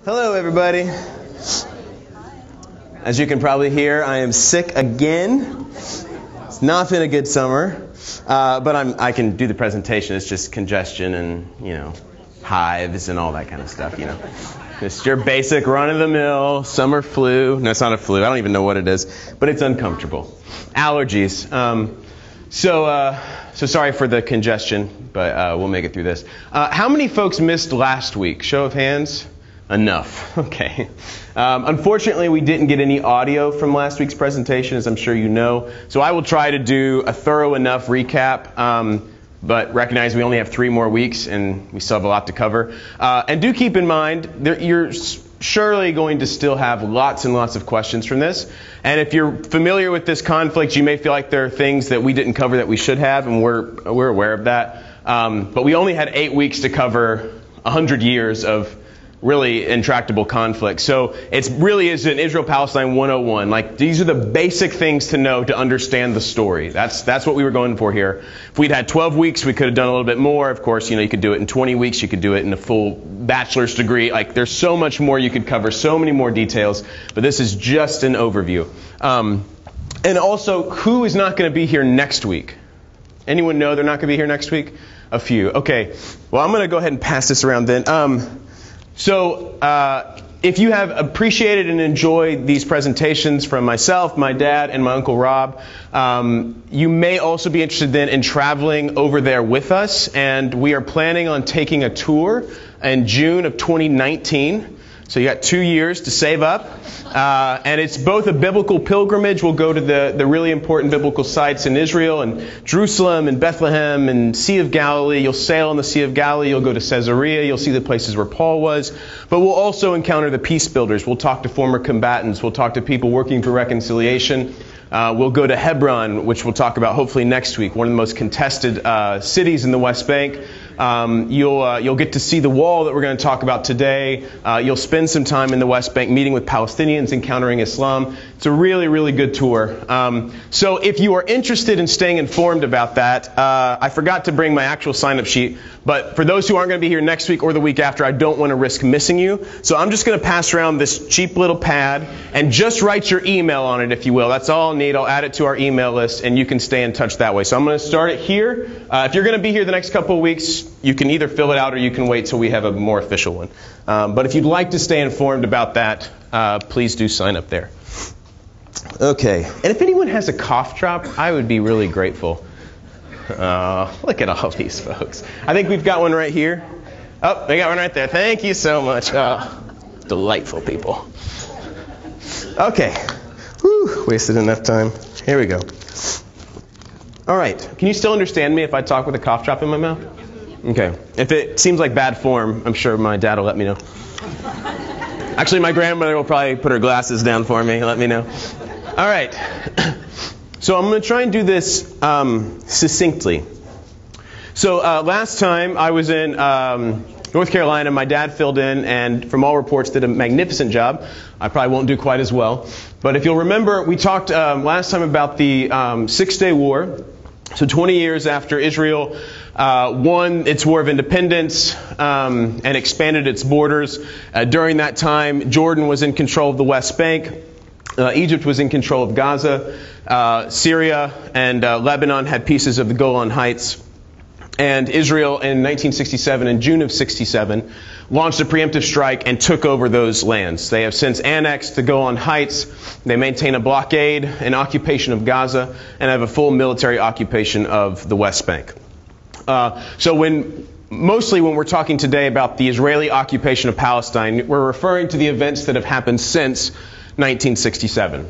Hello, everybody. As you can probably hear, I am sick again. It's not been a good summer, but I can do the presentation. It's just congestion and, hives and all that kind of stuff, It's your basic run-of-the-mill summer flu. No, it's not a flu. I don't even know what it is, but it's uncomfortable. Allergies. So sorry for the congestion, but we'll make it through this. How many folks missed last week? Show of hands. Enough. Okay. Unfortunately, we didn't get any audio from last week's presentation, as I'm sure you know. So I will try to do a thorough enough recap, but recognize we only have 3 more weeks and we still have a lot to cover. And do keep in mind, you're surely going to still have lots and lots of questions from this. And if you're familiar with this conflict, you may feel like there are things that we didn't cover that we should have, and we're aware of that. But we only had 8 weeks to cover 100 years of really intractable conflict. So it really is an Israel-Palestine 101. Like, these are the basic things to know to understand the story. That's what we were going for here. If we'd had 12 weeks, we could have done a little bit more. Of course, you could do it in 20 weeks. You could do it in a full bachelor's degree. Like, there's so much more you could cover, so many more details. But this is just an overview. And also, who is not going to be here next week? Anyone know they're not going to be here next week? A few. Okay. Well, I'm going to go ahead and pass this around then. So if you have appreciated and enjoyed these presentations from myself, my dad, and my Uncle Rob, you may also be interested then in traveling over there with us. And we are planning on taking a tour in June of 2019. So you got 2 years to save up. And it's both a biblical pilgrimage. We'll go to the really important biblical sites in Israel and Jerusalem and Bethlehem and Sea of Galilee. You'll sail on the Sea of Galilee. You'll go to Caesarea. You'll see the places where Paul was. But we'll also encounter the peace builders. We'll talk to former combatants. We'll talk to people working for reconciliation. We'll go to Hebron, which we'll talk about hopefully next week, one of the most contested cities in the West Bank. You'll get to see the wall that we're going to talk about today. You'll spend some time in the West Bank meeting with Palestinians, encountering Islam. It's a really, really good tour. So if you are interested in staying informed about that, I forgot to bring my actual sign-up sheet. But for those who aren't going to be here next week or the week after, I don't want to risk missing you. So I'm just going to pass around this cheap little pad and just write your email on it, if you will. That's all I'll need. I'll add it to our email list, and you can stay in touch that way. So I'm going to start it here. If you're going to be here the next couple of weeks, you can either fill it out or you can wait till we have a more official one. But if you'd like to stay informed about that, please do sign up there. Okay. And if anyone has a cough drop, I would be really grateful. Look at all these folks. I think we've got one right here. Oh, they got one right there. Thank you so much. Delightful people. Okay. Whew, wasted enough time. Here we go. All right. Can you still understand me if I talk with a cough drop in my mouth? Okay. If it seems like bad form, I'm sure my dad will let me know. Actually, my grandmother will probably put her glasses down for me, let me know. All right. So I'm going to try and do this succinctly. So last time I was in North Carolina. My dad filled in and from all reports did a magnificent job. I probably won't do quite as well. But if you'll remember, we talked last time about the Six-Day War. So 20 years after Israel won its war of independence and expanded its borders. During that time, Jordan was in control of the West Bank. Egypt was in control of Gaza. Syria and Lebanon had pieces of the Golan Heights. And Israel in 1967, in June of 67, launched a preemptive strike and took over those lands. They have since annexed the Golan Heights. They maintain a blockade, an occupation of Gaza, and have a full military occupation of the West Bank. Mostly when we're talking today about the Israeli occupation of Palestine, we're referring to the events that have happened since 1967.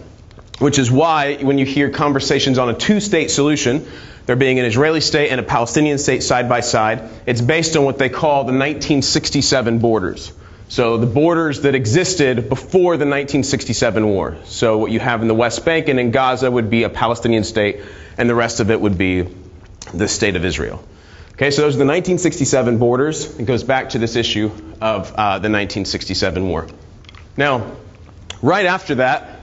Which is why when you hear conversations on a two-state solution, there being an Israeli state and a Palestinian state side by side, it's based on what they call the 1967 borders. So the borders that existed before the 1967 war. So what you have in the West Bank and in Gaza would be a Palestinian state, and the rest of it would be the state of Israel. Okay, so those are the 1967 borders. It goes back to this issue of the 1967 war. Now, right after that,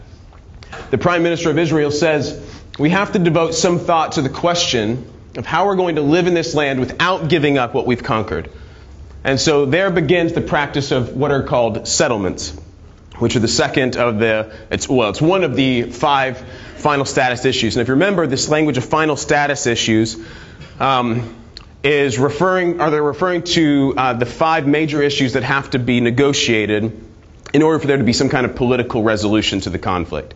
the Prime Minister of Israel says, we have to devote some thought to the question of how we're going to live in this land without giving up what we've conquered. And so there begins the practice of what are called settlements, which are the second of it's one of the 5 final status issues. And if you remember, this language of final status issues they're referring to the 5 major issues that have to be negotiated in order for there to be some kind of political resolution to the conflict.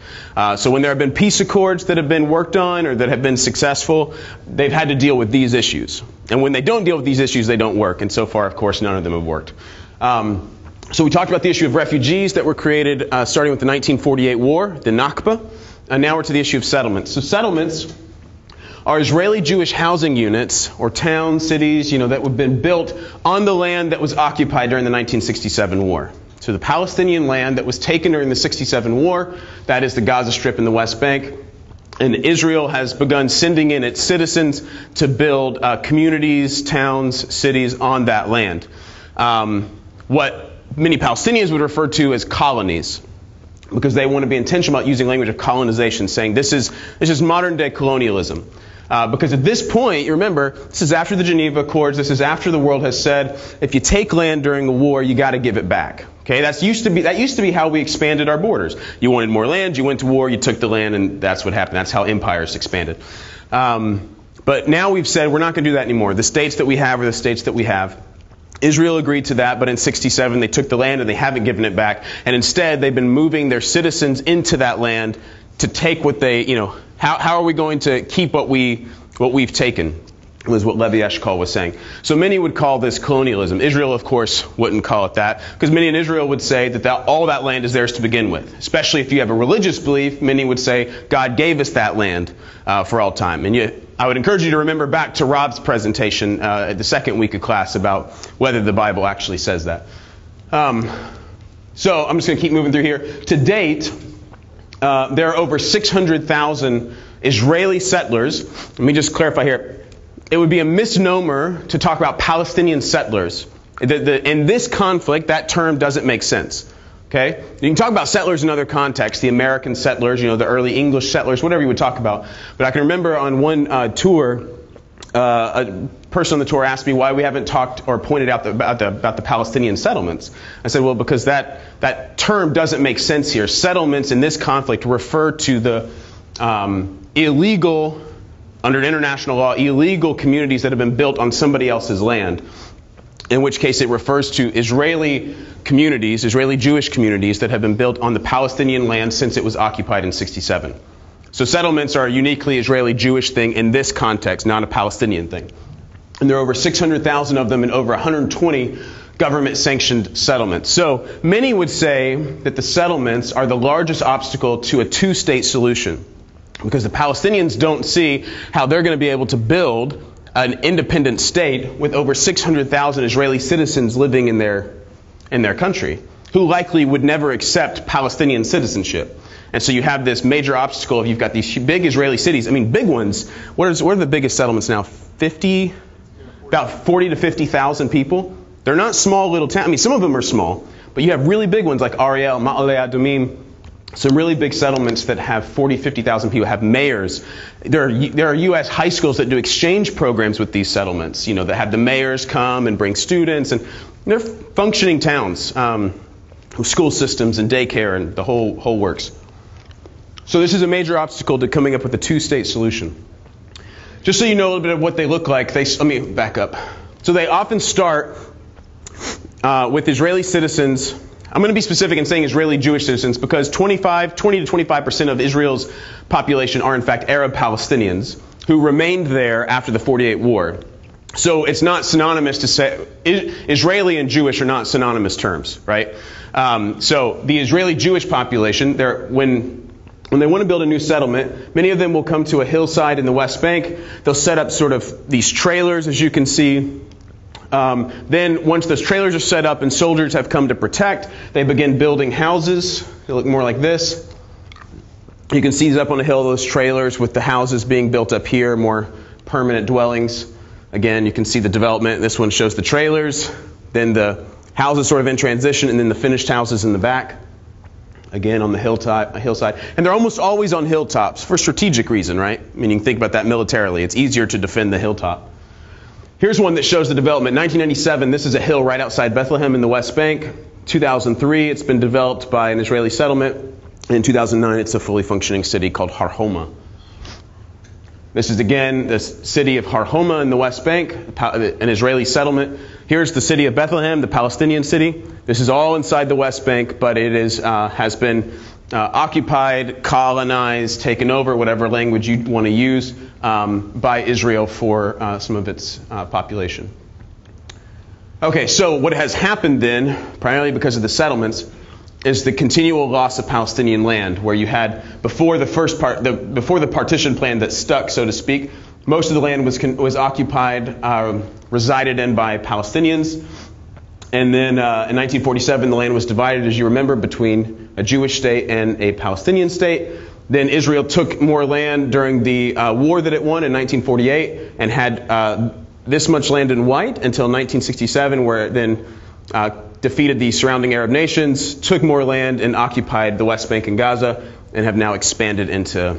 So when there have been peace accords that have been worked on or that have been successful, they've had to deal with these issues. And when they don't deal with these issues, they don't work. And so far, of course, none of them have worked. So we talked about the issue of refugees that were created starting with the 1948 war, the Nakba. And now we're to the issue of settlements. So settlements are Israeli Jewish housing units or towns, cities, that have been built on the land that was occupied during the 1967 war. So the Palestinian land that was taken during the 67 war, that is the Gaza Strip and the West Bank. And Israel has begun sending in its citizens to build communities, towns, cities on that land. What many Palestinians would refer to as colonies, because they want to be intentional about using language of colonization, saying this is modern day colonialism. Because at this point, you remember, this is after the Geneva Accords, this is after the world has said, if you take land during a war, you got to give it back. Okay, that used to be how we expanded our borders. You wanted more land, you went to war, you took the land, and that's what happened. That's how empires expanded. But now we've said we're not going to do that anymore. The states that we have are the states that we have. Israel agreed to that, but in 67 they took the land and they haven't given it back. And instead they've been moving their citizens into that land to take what they, how are we going to keep what we've taken? Was what Levi Eshkol was saying. So many would call this colonialism. Israel, of course, wouldn't call it that, because many in Israel would say that all that land is theirs to begin with. Especially if you have a religious belief, many would say God gave us that land for all time. And I would encourage you to remember back to Rob's presentation at the second week of class about whether the Bible actually says that. So I'm just going to keep moving through here. To date, there are over 600,000 Israeli settlers. Let me just clarify here. It would be a misnomer to talk about Palestinian settlers. In this conflict, that term doesn't make sense. Okay? You can talk about settlers in other contexts, the American settlers, the early English settlers, whatever you would talk about. But I can remember on one tour, a person on the tour asked me why we haven't talked or pointed out about the Palestinian settlements. I said, well, because that term doesn't make sense here. Settlements in this conflict refer to the illegal, under international law, illegal communities that have been built on somebody else's land, in which case it refers to Israeli communities, Israeli Jewish communities that have been built on the Palestinian land since it was occupied in 67. So settlements are a uniquely Israeli Jewish thing in this context, not a Palestinian thing. And there are over 600,000 of them in over 120 government-sanctioned settlements. So many would say that the settlements are the largest obstacle to a two-state solution, because the Palestinians don't see how they're going to be able to build an independent state with over 600,000 Israeli citizens living in their country, who likely would never accept Palestinian citizenship. And so you have this major obstacle of you've got these big Israeli cities. I mean, big ones. What are the biggest settlements now? About 40 to 50,000 people. They're not small little towns. I mean, some of them are small, but you have really big ones like Ariel, Ma'ale Adumim. Some really big settlements that have 40, 50,000 people, have mayors. There are U.S. high schools that do exchange programs with these settlements, that have the mayors come and bring students. And they're functioning towns with school systems and daycare and the whole works. So this is a major obstacle to coming up with a two-state solution. Just so you know a little bit of what they look like, let me back up. So they often start with Israeli citizens. I'm going to be specific in saying Israeli Jewish citizens because 20 to 25% of Israel's population are in fact Arab Palestinians who remained there after the 48 war. So it's not synonymous to say, Israeli and Jewish are not synonymous terms, right? So the Israeli Jewish population, when they want to build a new settlement, many of them will come to a hillside in the West Bank. They'll set up sort of these trailers, as you can see. Then once those trailers are set up and soldiers have come to protect, they begin building houses. They look more like this. You can see these up on the hill, those trailers with the houses being built up here, more permanent dwellings. Again, you can see the development. This one shows the trailers, then the houses sort of in transition, and then the finished houses in the back. Again, on the hillside. And they're almost always on hilltops for strategic reason, right? I mean, you can think about that militarily. It's easier to defend the hilltop. Here's one that shows the development. 1997, this is a hill right outside Bethlehem in the West Bank. 2003, it's been developed by an Israeli settlement. In 2009, it's a fully functioning city called Har Homa. This is, again, the city of Har Homa in the West Bank, an Israeli settlement. Here's the city of Bethlehem, the Palestinian city. This is all inside the West Bank, but it has been occupied, colonized, taken over, whatever language you want to use, by Israel for some of its population. Okay, so what has happened then, primarily because of the settlements, is the continual loss of Palestinian land, where you had before the partition plan that stuck, so to speak, most of the land was occupied, resided in by Palestinians, and then in 1947 the land was divided, as you remember, between a Jewish state and a Palestinian state. Then Israel took more land during the war that it won in 1948 and had this much land in white until 1967, where it then defeated the surrounding Arab nations, took more land, and occupied the West Bank and Gaza, and have now expanded into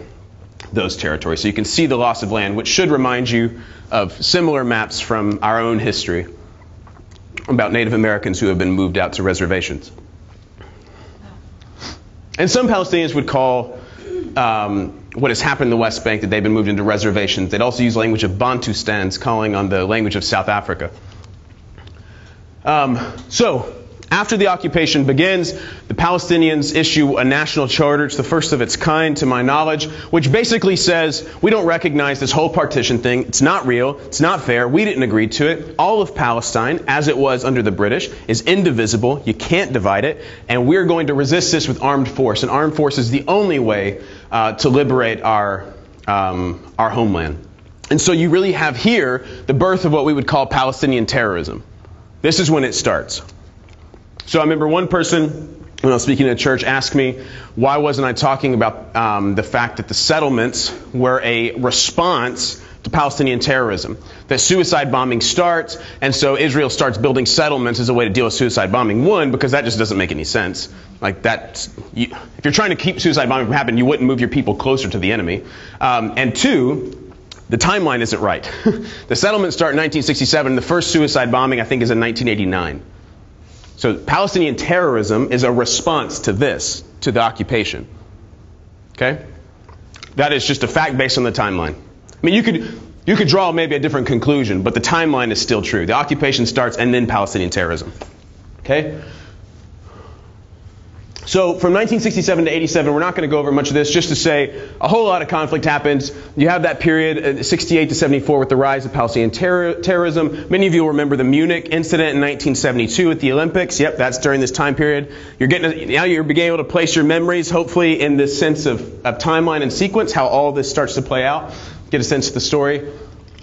those territories. So you can see the loss of land, which should remind you of similar maps from our own history about Native Americans who have been moved out to reservations. And some Palestinians would call what has happened in the West Bank that they've been moved into reservations. They'd also use language of Bantustans, calling on the language of South Africa. So, after the occupation begins, the Palestinians issue a national charter. It's the first of its kind, to my knowledge, which basically says, we don't recognize this whole partition thing. It's not real. It's not fair. We didn't agree to it. All of Palestine, as it was under the British, is indivisible. You can't divide it. And we're going to resist this with armed force. And armed force is the only way to liberate our homeland. And so you really have here the birth of what we would call Palestinian terrorism. This is when it starts. So I remember one person, when I was speaking at church, asked me, why wasn't I talking about the fact that the settlements were a response to Palestinian terrorism? That suicide bombing starts, and so Israel starts building settlements as a way to deal with suicide bombing. One, because that just doesn't make any sense. Like that, if you're trying to keep suicide bombing from happening, you wouldn't move your people closer to the enemy. And two, the timeline isn't right. The settlements start in 1967. The first suicide bombing, I think, is in 1989. So Palestinian terrorism is a response to this, to the occupation. Okay? That is just a fact based on the timeline. I mean, you could draw maybe a different conclusion, but the timeline is still true. The occupation starts and then Palestinian terrorism. Okay? So from 1967 to 87, we're not going to go over much of this, just to say a whole lot of conflict happens. You have that period, 68 to 74, with the rise of Palestinian terrorism. Many of you will remember the Munich incident in 1972 at the Olympics. Yep, that's during this time period. Now you're beginning able to place your memories, hopefully, in this sense of timeline and sequence, how all this starts to play out. Get a sense of the story.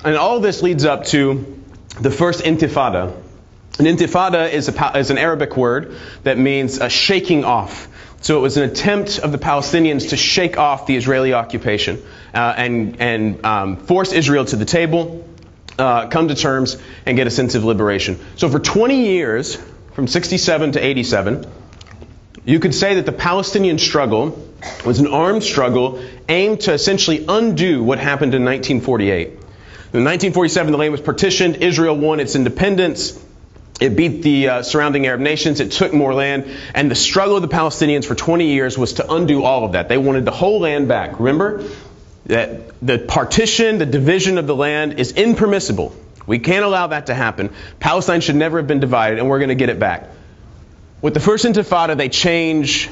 And all this leads up to the first Intifada. An intifada is an Arabic word that means a shaking off. So it was an attempt of the Palestinians to shake off the Israeli occupation and force Israel to the table, come to terms, and get a sense of liberation. So for 20 years, from 67 to 87, you could say that the Palestinian struggle was an armed struggle aimed to essentially undo what happened in 1948. In 1947, the land was partitioned. Israel won its independence. It beat the surrounding Arab nations. It took more land. And the struggle of the Palestinians for 20 years was to undo all of that. They wanted the whole land back. Remember that the partition, the division of the land is impermissible. We can't allow that to happen. Palestine should never have been divided, and we're going to get it back. With the first Intifada, they changed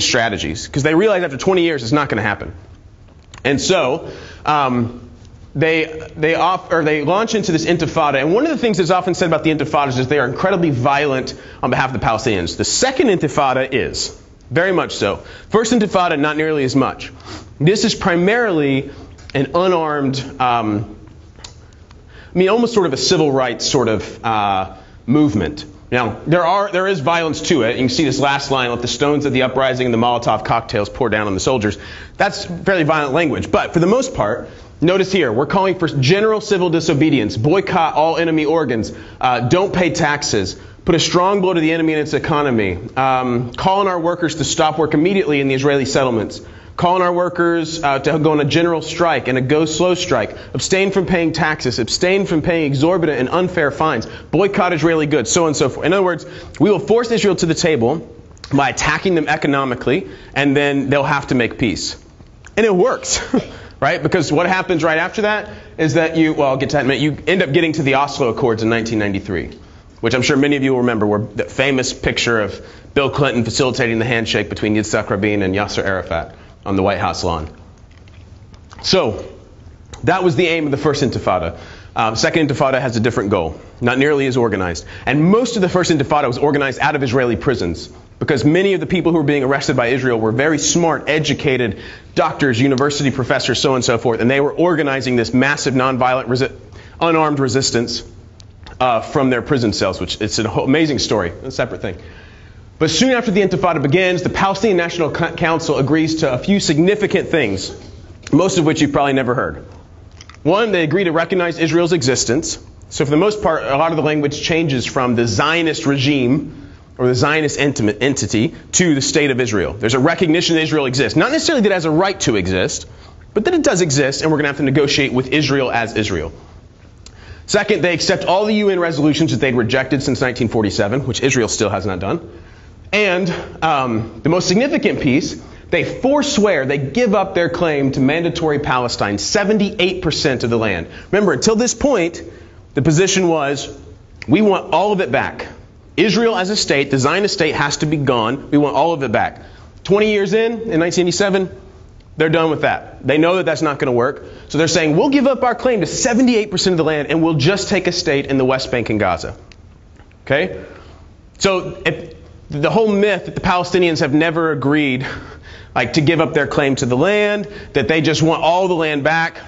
strategies because they realized after 20 years it's not going to happen. And so they launch into this Intifada. And one of the things that's often said about the Intifadas is they are incredibly violent on behalf of the Palestinians. The second Intifada is, very much so. First Intifada, not nearly as much. This is primarily an unarmed, almost sort of a civil rights sort of movement. Now, there is violence to it. You can see this last line, let the stones of the uprising and the Molotov cocktails pour down on the soldiers. That's fairly violent language. But for the most part, notice here, we're calling for general civil disobedience, boycott all enemy organs, don't pay taxes, put a strong blow to the enemy and its economy, call on our workers to stop work immediately in the Israeli settlements, calling our workers to go on a general strike and a go slow strike, abstain from paying taxes, abstain from paying exorbitant and unfair fines, boycott Israeli goods, so on and so forth. In other words, we will force Israel to the table by attacking them economically, and then they'll have to make peace. And it works, right? Because what happens right after that is that I'll get to that in a minute, you end up getting to the Oslo Accords in 1993, which I'm sure many of you will remember were the famous picture of Bill Clinton facilitating the handshake between Yitzhak Rabin and Yasser Arafat on the White House lawn. So that was the aim of the First Intifada. Second Intifada has a different goal, not nearly as organized. And most of the First Intifada was organized out of Israeli prisons, because many of the people who were being arrested by Israel were very smart, educated doctors, university professors, so on and so forth. And they were organizing this massive nonviolent, unarmed resistance from their prison cells, which it's an amazing story, a separate thing. But soon after the Intifada begins, the Palestinian National Council agrees to a few significant things, most of which you've probably never heard. One, they agree to recognize Israel's existence. So for the most part, a lot of the language changes from the Zionist regime or the Zionist entity to the State of Israel. There's a recognition that Israel exists. Not necessarily that it has a right to exist, but that it does exist, and we're going to have to negotiate with Israel as Israel. Second, they accept all the UN resolutions that they'd rejected since 1947, which Israel still has not done. And the most significant piece, they forswear, they give up their claim to mandatory Palestine, 78% of the land. Remember, until this point, the position was, we want all of it back. Israel as a state, the Zionist state, has to be gone. We want all of it back. 20 years in 1987, they're done with that. They know that that's not going to work. So they're saying, we'll give up our claim to 78% of the land, and we'll just take a state in the West Bank and Gaza. Okay? So the whole myth that the Palestinians have never agreed to give up their claim to the land, that they just want all the land back,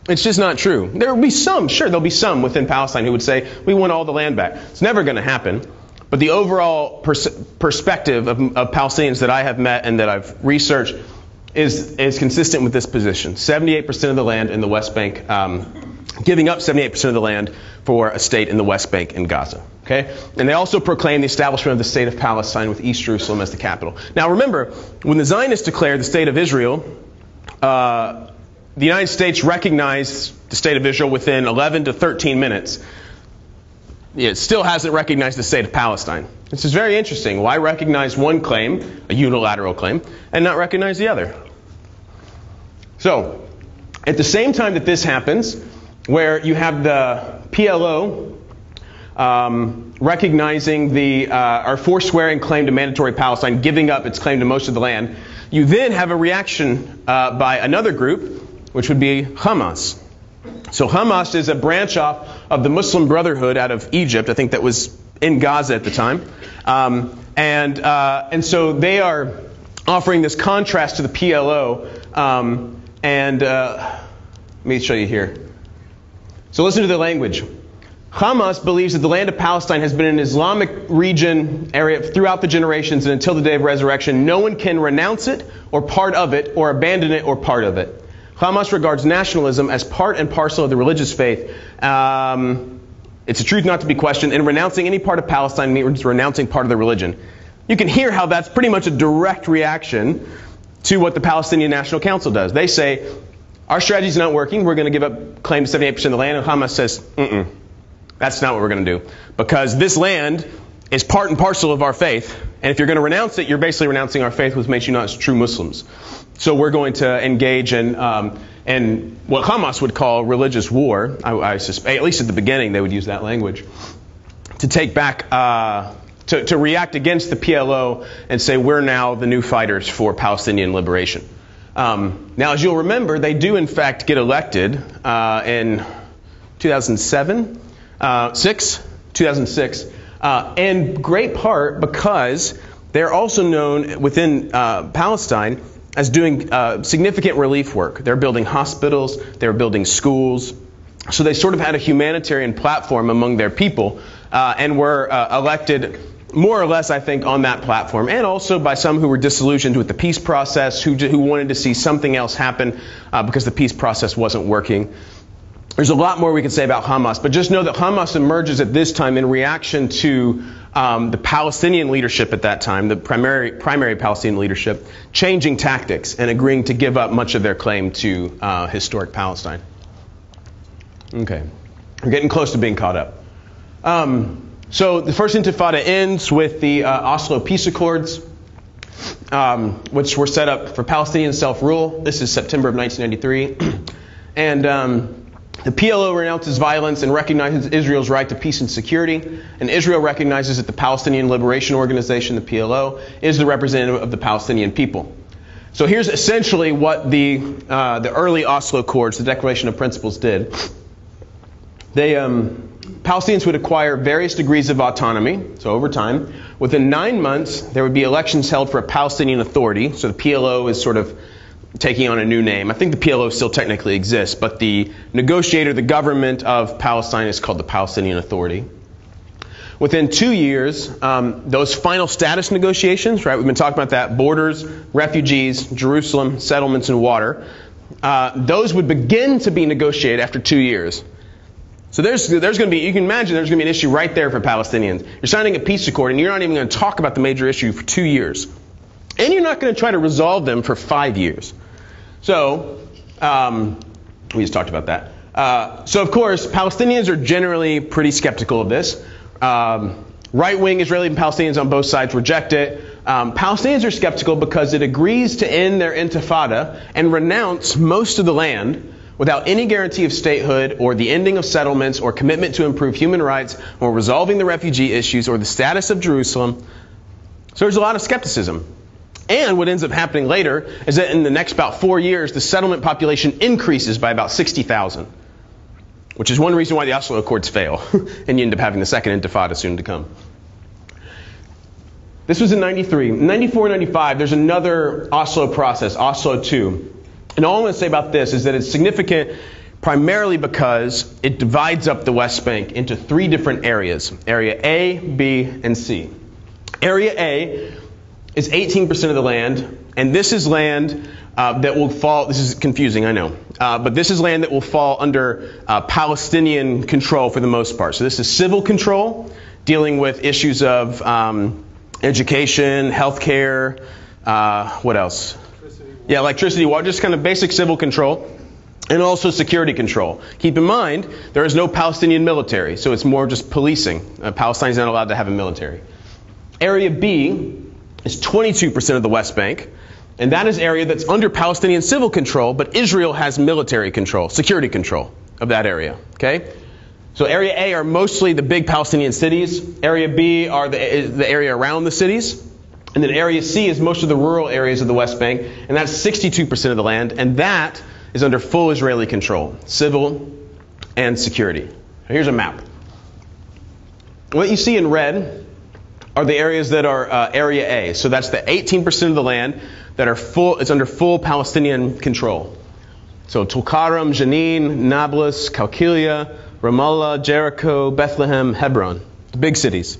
it's just not true. There will be some, sure, there'll be some within Palestine who would say, we want all the land back. It's never going to happen. But the overall perspective of Palestinians that I have met and that I've researched is consistent with this position. 78% of the land in the West Bank, giving up 78% of the land for a state in the West Bank and Gaza. Okay? And they also proclaim the establishment of the state of Palestine with East Jerusalem as the capital. Now remember, when the Zionists declared the state of Israel, the United States recognized the state of Israel within 11 to 13 minutes. It still hasn't recognized the state of Palestine. This is very interesting. Why recognize one claim, a unilateral claim, and not recognize the other? So, at the same time that this happens, where you have the PLO recognizing or forswearing claim to mandatory Palestine, giving up its claim to most of the land, you then have a reaction by another group, which would be Hamas. So Hamas is a branch off of the Muslim Brotherhood out of Egypt. I think that was in Gaza at the time. And so they are offering this contrast to the PLO. Let me show you here. So listen to the language. Hamas believes that the land of Palestine has been an Islamic region area throughout the generations, and until the day of resurrection, no one can renounce it or part of it or abandon it or part of it. Hamas regards nationalism as part and parcel of the religious faith. It's a truth not to be questioned, and renouncing any part of Palestine means renouncing part of the religion. You can hear how that's pretty much a direct reaction to what the Palestinian National Council does. They say, our strategy is not working, we're going to give up claim to 78% of the land, and Hamas says, that's not what we're going to do. Because this land is part and parcel of our faith, and if you're going to renounce it, you're basically renouncing our faith, which makes you not as true Muslims. So we're going to engage in what Hamas would call religious war. I suspect, at least at the beginning, they would use that language, to take back, to react against the PLO and say we're now the new fighters for Palestinian liberation. Now, as you'll remember, they do in fact get elected in 2006, in great part because they're also known within Palestine as doing significant relief work. They're building hospitals, they're building schools. So they sort of had a humanitarian platform among their people and were elected more or less, I think, on that platform, and also by some who were disillusioned with the peace process, who wanted to see something else happen because the peace process wasn't working. There's a lot more we could say about Hamas, but just know that Hamas emerges at this time in reaction to the Palestinian leadership at that time, the primary Palestinian leadership, changing tactics and agreeing to give up much of their claim to historic Palestine. Okay, we're getting close to being caught up. So the First Intifada ends with the Oslo Peace Accords, which were set up for Palestinian self-rule. This is September of 1993. And the PLO renounces violence and recognizes Israel's right to peace and security. And Israel recognizes that the Palestinian Liberation Organization, the PLO, is the representative of the Palestinian people. So here's essentially what the early Oslo Accords, the Declaration of Principles, did. Palestinians would acquire various degrees of autonomy, so over time. Within 9 months, there would be elections held for a Palestinian Authority. So the PLO is sort of taking on a new name. I think the PLO still technically exists, but the negotiator, the government of Palestine, is called the Palestinian Authority. Within 2 years, those final status negotiations, right, we've been talking about that, borders, refugees, Jerusalem, settlements, and water, those would begin to be negotiated after 2 years. So there's going to be, you can imagine there's going to be an issue right there for Palestinians. You're signing a peace accord and you're not even going to talk about the major issue for 2 years. And you're not going to try to resolve them for 5 years. So, we just talked about that. So of course, Palestinians are generally pretty skeptical of this. Right-wing Israeli and Palestinians on both sides reject it. Palestinians are skeptical because it agrees to end their intifada and renounce most of the land without any guarantee of statehood or the ending of settlements or commitment to improve human rights or resolving the refugee issues or the status of Jerusalem. So there's a lot of skepticism. And what ends up happening later is that in the next about 4 years, the settlement population increases by about 60,000, which is one reason why the Oslo Accords fail, and you end up having the second intifada soon to come. This was in 93. In 94, 95, there's another Oslo process, Oslo II. And all I'm going to say about this is that it's significant primarily because it divides up the West Bank into 3 different areas, Area A, B, and C. Area A is 18% of the land, and this is land that will fall, this is confusing, I know, but this is land that will fall under Palestinian control for the most part. So this is civil control, dealing with issues of education, healthcare, what else? Yeah, electricity, water, just kind of basic civil control, and also security control. Keep in mind, there is no Palestinian military, so it's more just policing. Palestine is not allowed to have a military. Area B is 22% of the West Bank, and that is area that's under Palestinian civil control, but Israel has military control, security control of that area, okay? So Area A are mostly the big Palestinian cities. Area B are the area around the cities. And then Area C is most of the rural areas of the West Bank, and that's 62% of the land, and that is under full Israeli control, civil and security. Here's a map. What you see in red are the areas that are Area A. So that's the 18% of the land that are it's under full Palestinian control. So Tulkarem, Jenin, Nablus, Qalqilia, Ramallah, Jericho, Bethlehem, Hebron, the big cities.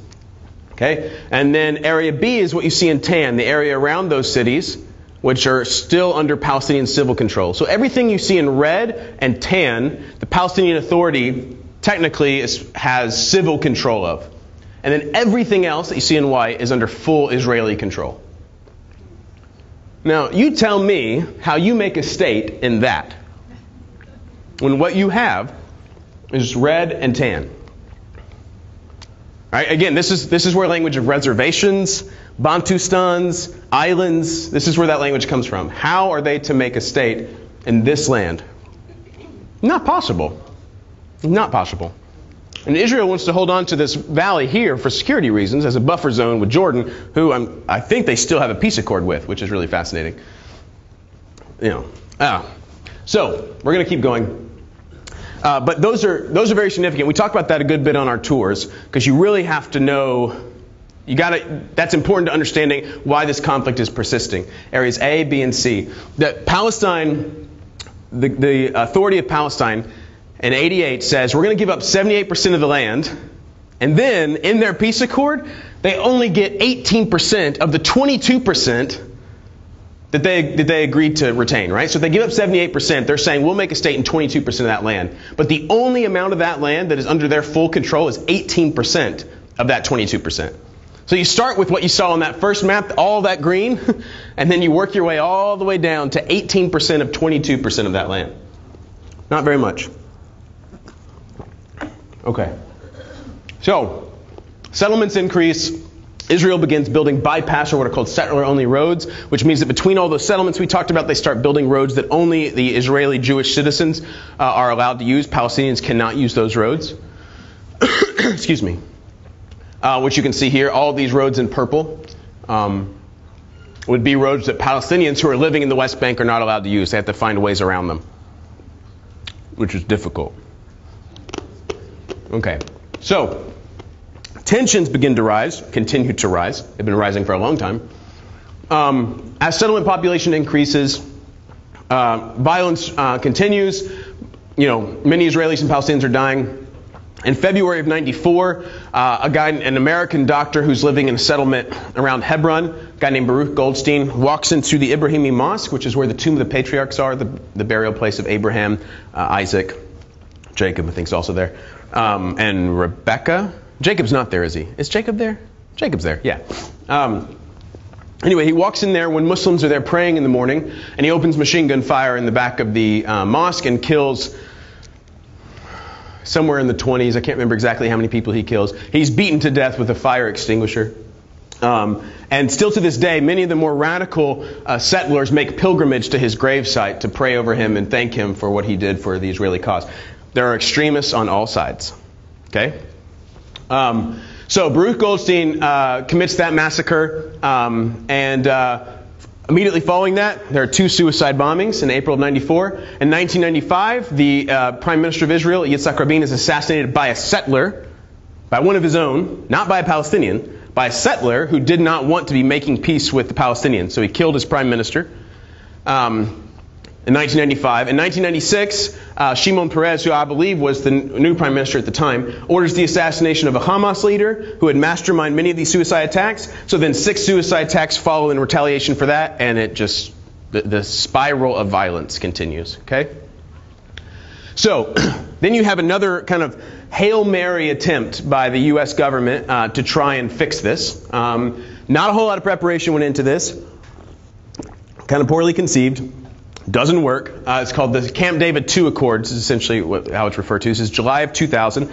Okay? And then Area B is what you see in tan, the area around those cities, which are still under Palestinian civil control. So everything you see in red and tan, the Palestinian Authority technically has civil control of. And then everything else that you see in white is under full Israeli control. Now, you tell me how you make a state in that, when what you have is red and tan. All right, again, this is where language of reservations, Bantustans, islands, this is where that language comes from. How are they to make a state in this land? Not possible. Not possible. And Israel wants to hold on to this valley here for security reasons as a buffer zone with Jordan, who I think they still have a peace accord with, which is really fascinating. So we're going to keep going. But those are very significant. We talked about that a good bit on our tours because you really have to know. That's important to understanding why this conflict is persisting. Areas A, B, and C. That Palestine, the Authority of Palestine in 88 says we're going to give up 78% of the land, and then in their peace accord, they only get 18% of the 22% that they agreed to retain, right? So if they give up 78%, they're saying we'll make a state in 22% of that land. But the only amount of that land that is under their full control is 18%. of that 22%. So you start with what you saw on that first map, all that green, and then you work your way all the way down to 18% of 22% of that land. Not very much. Okay. So, settlements increase. Israel begins building bypass, or what are called settler-only roads, which means that between all those settlements we talked about, they start building roads that only the Israeli Jewish citizens are allowed to use. Palestinians cannot use those roads. Excuse me. Which you can see here, all of these roads in purple would be roads that Palestinians who are living in the West Bank are not allowed to use. They have to find ways around them, which is difficult. Okay, so tensions begin to rise, continue to rise. They've been rising for a long time. As settlement population increases, violence continues. Many Israelis and Palestinians are dying. In February of '94, an American doctor who's living in a settlement around Hebron, a guy named Baruch Goldstein, walks into the Ibrahimi Mosque, which is where the tomb of the patriarchs are, the burial place of Abraham, Isaac, Jacob, I think, is also there, and Rebecca. Jacob's not there, is he? Is Jacob there? Jacob's there, yeah. Anyway, he walks in there when Muslims are there praying in the morning, and he opens machine gun fire in the back of the mosque and kills somewhere in the 20s. I can't remember exactly how many people he kills. He's beaten to death with a fire extinguisher. And still to this day, many of the more radical settlers make pilgrimage to his gravesite to pray over him and thank him for what he did for the Israeli cause. There are extremists on all sides. Okay? So Baruch Goldstein commits that massacre, and immediately following that, there are two suicide bombings in April of '94. In 1995, the Prime Minister of Israel, Yitzhak Rabin, is assassinated by a settler, by one of his own, not by a Palestinian, by a settler who did not want to be making peace with the Palestinians. So he killed his Prime Minister in 1995. In 1996, Shimon Peres, who I believe was the new Prime Minister at the time, orders the assassination of a Hamas leader who had masterminded many of these suicide attacks. So then 6 suicide attacks follow in retaliation for that, and it just, the spiral of violence continues. Okay? So then you have another kind of Hail Mary attempt by the U.S. government to try and fix this. Not a whole lot of preparation went into this. Kind of poorly conceived. Doesn't work. It's called the Camp David II Accords, is essentially how it's referred to. This is July of 2000.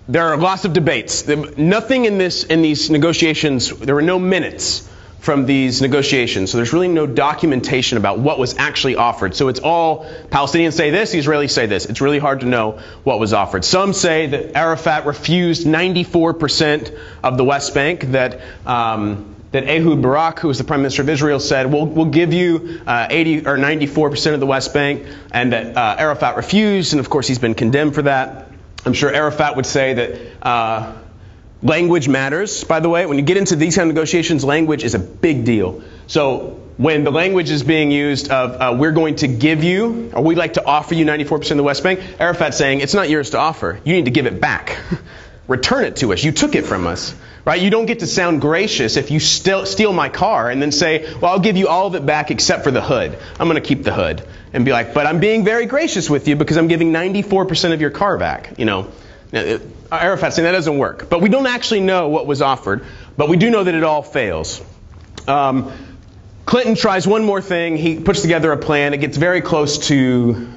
There are lots of debates. Nothing in these negotiations, there were no minutes from these negotiations. So there's really no documentation about what was actually offered. So it's all Palestinians say this, Israelis say this. It's really hard to know what was offered. Some say that Arafat refused 94% of the West Bank, that Ehud Barak, who was the Prime Minister of Israel, said, we'll give you 80 or 94% of the West Bank, and that Arafat refused, and of course he's been condemned for that. I'm sure Arafat would say that language matters, by the way. When you get into these kind of negotiations, language is a big deal. So when the language is being used of we're going to give you, or we'd like to offer you 94% of the West Bank, Arafat's saying it's not yours to offer. You need to give it back. Return it to us. You took it from us. Right? You don't get to sound gracious if you steal my car and then say, well, I'll give you all of it back except for the hood. I'm going to keep the hood. And be like, but I'm being very gracious with you because I'm giving 94% of your car back. Arafat's saying that doesn't work. But we don't actually know what was offered. But we do know that it all fails. Clinton tries one more thing. He puts together a plan. It gets very close to...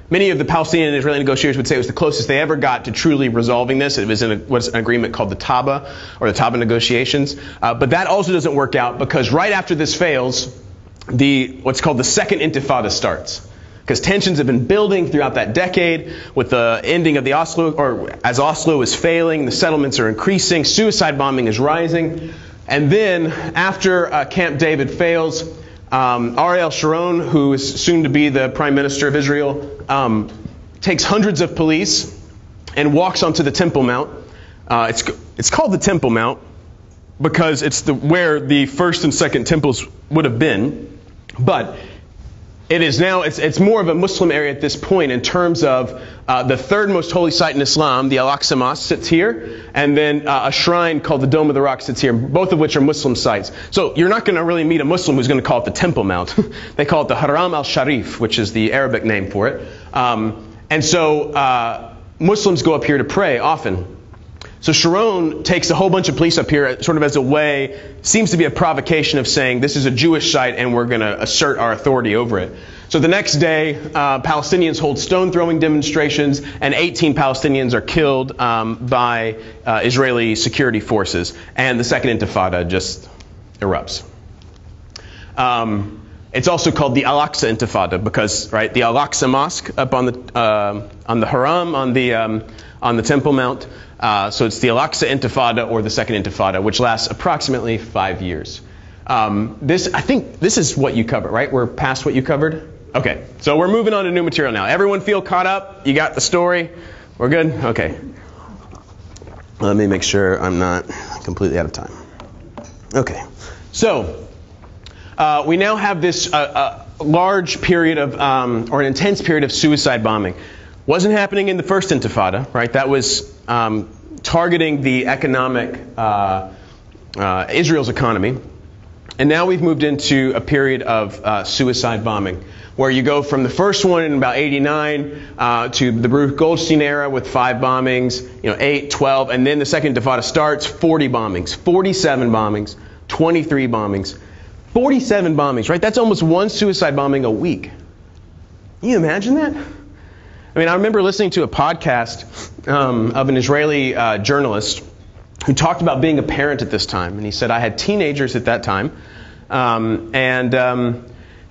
Many of the Palestinian and Israeli negotiators would say it was the closest they ever got to truly resolving this. It was in what's an agreement called the Taba, or the Taba negotiations. But that also doesn't work out because right after this fails, what's called the Second Intifada starts. Because tensions have been building throughout that decade with the ending of the Oslo, or as Oslo is failing, the settlements are increasing, suicide bombing is rising. And then after Camp David fails, Ariel Sharon, who is soon to be the Prime Minister of Israel, takes hundreds of police and walks onto the Temple Mount. It's called the Temple Mount because it's where the first and second temples would have been. But it is now, it's more of a Muslim area at this point in terms of the third most holy site in Islam, the Al-Aqsa Mosque, sits here, and then a shrine called the Dome of the Rock sits here, both of which are Muslim sites. So you're not going to really meet a Muslim who's going to call it the Temple Mount. They call it the Haram al-Sharif, which is the Arabic name for it. And so Muslims go up here to pray often. So Sharon takes a whole bunch of police up here sort of as a way, seems to be a provocation of saying this is a Jewish site and we're going to assert our authority over it. So the next day, Palestinians hold stone-throwing demonstrations, and 18 Palestinians are killed by Israeli security forces, and the Second Intifada just erupts. It's also called the Al-Aqsa Intifada because, right, the Al-Aqsa Mosque up on the Haram, on the Temple Mount. So it's the Al-Aqsa Intifada or the Second Intifada, which lasts approximately 5 years. I think this is what you covered, right? We're past what you covered? Okay, so we're moving on to new material now. Everyone feel caught up? You got the story? We're good? Okay. Let me make sure I'm not completely out of time. Okay, so we now have this large period of, or an intense period of suicide bombing. Wasn't happening in the first Intifada, right? That was targeting the economic, Israel's economy. And now we've moved into a period of suicide bombing, where you go from the first one in about 89 to the Baruch Goldstein era with 5 bombings, 8, 12, and then the Second Intifada starts, 40 bombings, 47 bombings, 23 bombings, 47 bombings, right? That's almost one suicide bombing a week. Can you imagine that? I mean, I remember listening to a podcast of an Israeli journalist who talked about being a parent at this time. And he said, I had teenagers at that time. And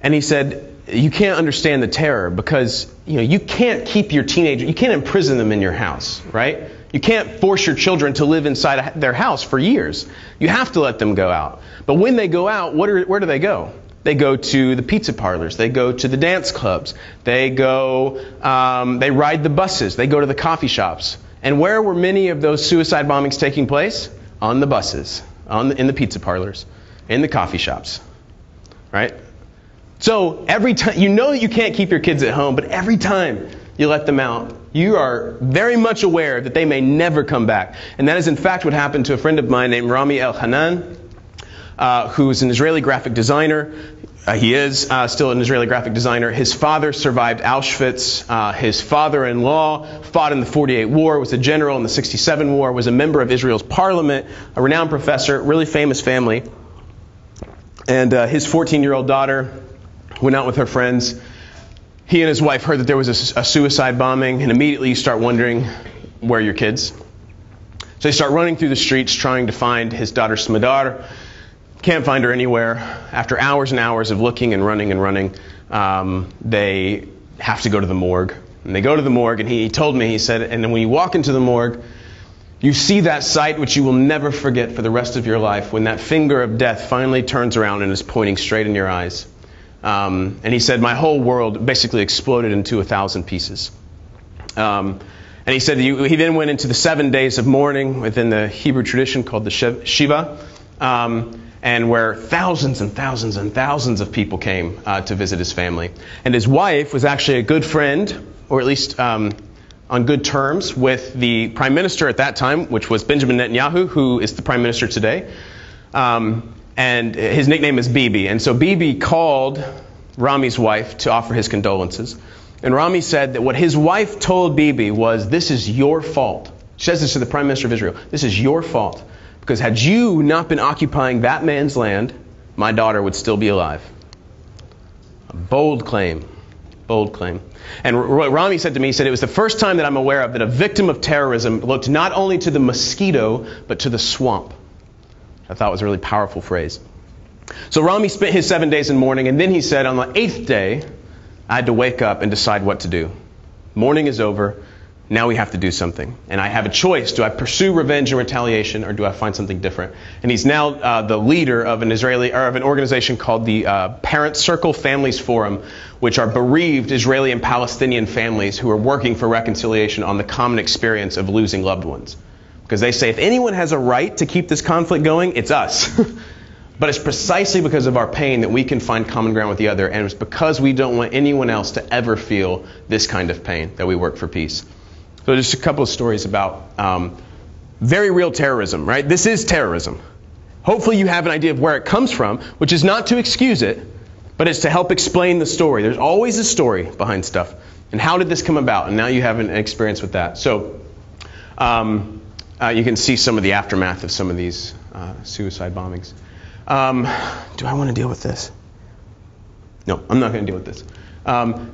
he said, you can't understand the terror because, you can't keep your teenager, you can't imprison them in your house, right? You can't force your children to live inside their house for years. You have to let them go out. But when they go out, where do they go? They go to the pizza parlors. They go to the dance clubs. They ride the buses. They go to the coffee shops. And where were many of those suicide bombings taking place? On the buses, in the pizza parlors, in the coffee shops, right? So every time, that you can't keep your kids at home, but every time you let them out, you are very much aware that they may never come back. And that is in fact what happened to a friend of mine named Rami El-Hanan, who's an Israeli graphic designer. He is still an Israeli graphic designer. His father survived Auschwitz. His father-in-law fought in the 48 War, was a general in the 67 War, was a member of Israel's parliament, a renowned professor, really famous family. And his 14-year-old daughter went out with her friends. He and his wife heard that there was a suicide bombing, and immediately you start wondering, where are your kids? So they start running through the streets trying to find his daughter Smadar. Can't find her anywhere. After hours and hours of looking and running, they have to go to the morgue. And they go to the morgue, and he told me, he said, and then when you walk into the morgue, you see that sight which you will never forget for the rest of your life, when that finger of death finally turns around and is pointing straight in your eyes. And he said, my whole world basically exploded into 1,000 pieces. And he said he then went into the 7 days of mourning within the Hebrew tradition called the Shiva, and where thousands and thousands and thousands of people came to visit his family. And his wife was actually a good friend, or at least on good terms, with the prime minister at that time, which was Benjamin Netanyahu, who is the prime minister today. And his nickname is Bibi. And so Bibi called Rami's wife to offer his condolences. And Rami said that what his wife told Bibi was, this is your fault. She says this to the Prime Minister of Israel. This is your fault. Because had you not been occupying that man's land, my daughter would still be alive. A bold claim. Bold claim. And what Rami said to me, he said, it was the first time that I'm aware of that a victim of terrorism looked not only to the mosquito, but to the swamp. I thought was a really powerful phrase. So Rami spent his 7 days in mourning, and then he said, on the 8th day, I had to wake up and decide what to do. Mourning is over. Now we have to do something. And I have a choice. Do I pursue revenge and retaliation, or do I find something different? And he's now the leader of an organization called the Parent Circle Families Forum, which are bereaved Israeli and Palestinian families who are working for reconciliation on the common experience of losing loved ones. Because they say if anyone has a right to keep this conflict going, it's us. But it's precisely because of our pain that we can find common ground with the other, and it's because we don't want anyone else to ever feel this kind of pain that we work for peace. So just a couple of stories about very real terrorism, right? This is terrorism. Hopefully you have an idea of where it comes from, which is not to excuse it, but it's to help explain the story. There's always a story behind stuff. And how did this come about? And now you have an experience with that. So you can see some of the aftermath of some of these suicide bombings. Do I want to deal with this? No, I'm not going to deal with this.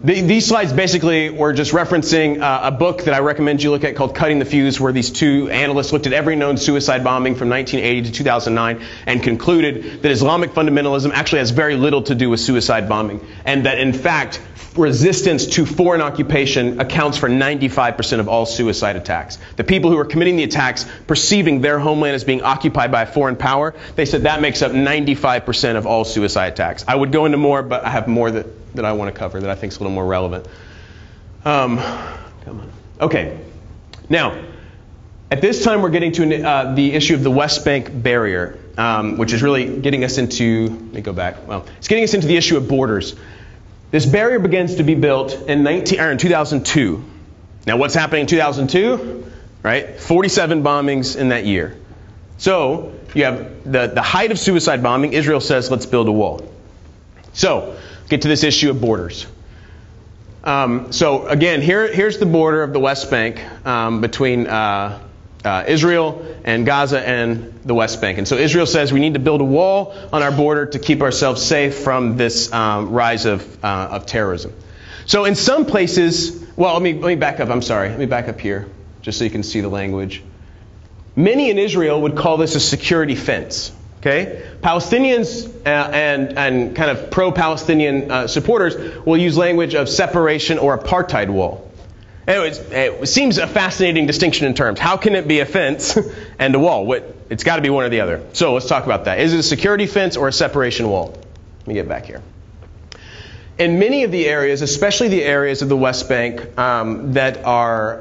These slides basically were just referencing a book that I recommend you look at called Cutting the Fuse, where these two analysts looked at every known suicide bombing from 1980 to 2009 and concluded that Islamic fundamentalism actually has very little to do with suicide bombing, and that in fact resistance to foreign occupation accounts for 95% of all suicide attacks. The people who are committing the attacks perceiving their homeland as being occupied by a foreign power, they said that makes up 95% of all suicide attacks. I would go into more, but I have more that I want to cover that I think is a little more relevant. Come on. Okay. Now, at this time we're getting to the issue of the West Bank barrier, which is really getting us into, let me go back. Well, it's getting us into the issue of borders. This barrier begins to be built in 2002. Now, what's happening in 2002? Right? 47 bombings in that year. So, you have the height of suicide bombing. Israel says, let's build a wall. So, get to this issue of borders. So, again, here's the border of the West Bank between Israel and Gaza and the West Bank. And so Israel says we need to build a wall on our border to keep ourselves safe from this rise of terrorism. So in some places, well, let me back up. I'm sorry. Let me back up here just so you can see the language. Many in Israel would call this a security fence. Okay? Palestinians and kind of pro-Palestinian supporters will use language of separation or apartheid wall. Anyways, it seems a fascinating distinction in terms. How can it be a fence and a wall? It's got to be one or the other. So let's talk about that. Is it a security fence or a separation wall? Let me get back here. In many of the areas, especially the areas of the West Bank that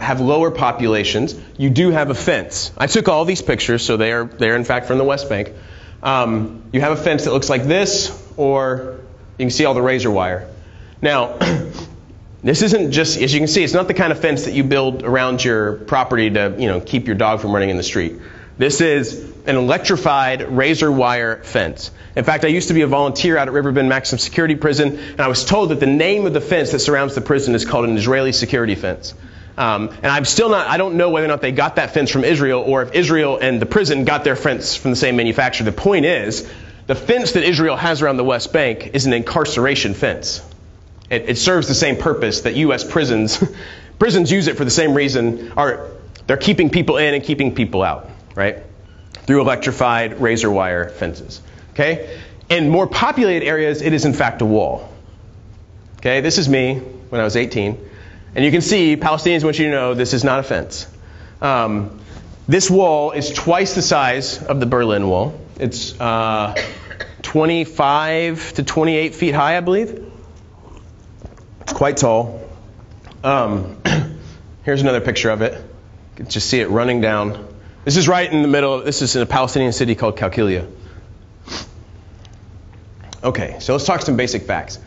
have lower populations, you do have a fence. I took all these pictures, so they're in fact from the West Bank. You have a fence that looks like this, or you can see all the razor wire. Now, this isn't just, as you can see, it's not the kind of fence that you build around your property to, keep your dog from running in the street. This is an electrified razor wire fence. In fact, I used to be a volunteer out at Riverbend Maximum Security Prison, and I was told that the name of the fence that surrounds the prison is called an Israeli security fence. And I don't know whether or not they got that fence from Israel, or if Israel and the prison got their fence from the same manufacturer. The point is, the fence that Israel has around the West Bank is an incarceration fence. It serves the same purpose that U.S. prisons use it for the same reason. They're keeping people in and keeping people out, right? Through electrified razor wire fences. Okay? In more populated areas, it is in fact a wall. Okay? This is me when I was 18. And you can see, Palestinians want you to know this is not a fence. This wall is twice the size of the Berlin Wall. It's 25 to 28 feet high, I believe. It's quite tall. Here's another picture of it. You can just see it running down. This is right in the middle. This is in a Palestinian city called Qalqilia. Okay, so let's talk some basic facts.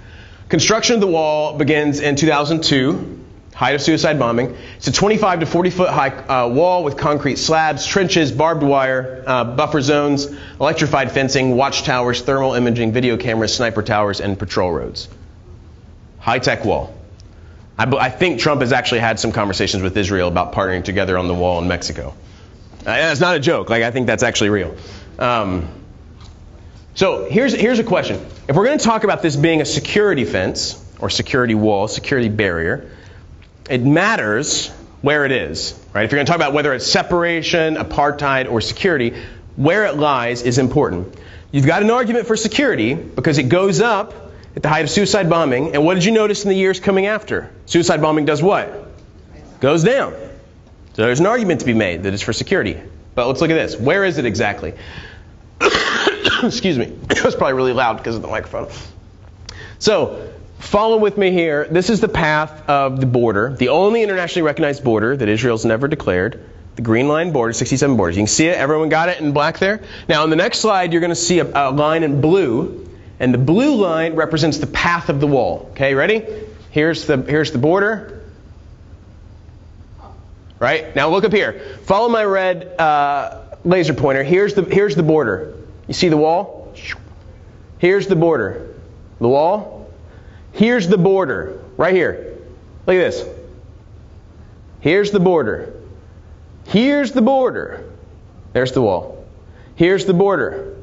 Construction of the wall begins in 2002. Height of suicide bombing. It's a 25 to 40 foot high wall with concrete slabs, trenches, barbed wire, buffer zones, electrified fencing, watchtowers, thermal imaging, video cameras, sniper towers, and patrol roads. High-tech wall. I think Trump has actually had some conversations with Israel about partnering together on the wall in Mexico. That's not a joke. I think that's actually real. So here's a question. If we're going to talk about this being a security fence, or security wall, security barrier, it matters where it is. Right? If you're going to talk about whether it's separation, apartheid, or security, where it lies is important. You've got an argument for security because it goes up at the height of suicide bombing. And what did you notice in the years coming after? Suicide bombing does what? Goes down. So there's an argument to be made that it's for security. But let's look at this. Where is it exactly? Excuse me. It was probably really loud because of the microphone. So follow with me here. This is the path of the border, the only internationally recognized border that Israel's never declared. The green line border, 67 borders. You can see it. Everyone got it in black there? Now, on the next slide, you're going to see a line in blue. And the blue line represents the path of the wall. Okay, ready? Here's the border. Right? Now look up here. Follow my red laser pointer. Here's the border. You see the wall? Here's the border. The wall. Here's the border. Right here. Look at this. Here's the border. Here's the border. There's the wall. Here's the border.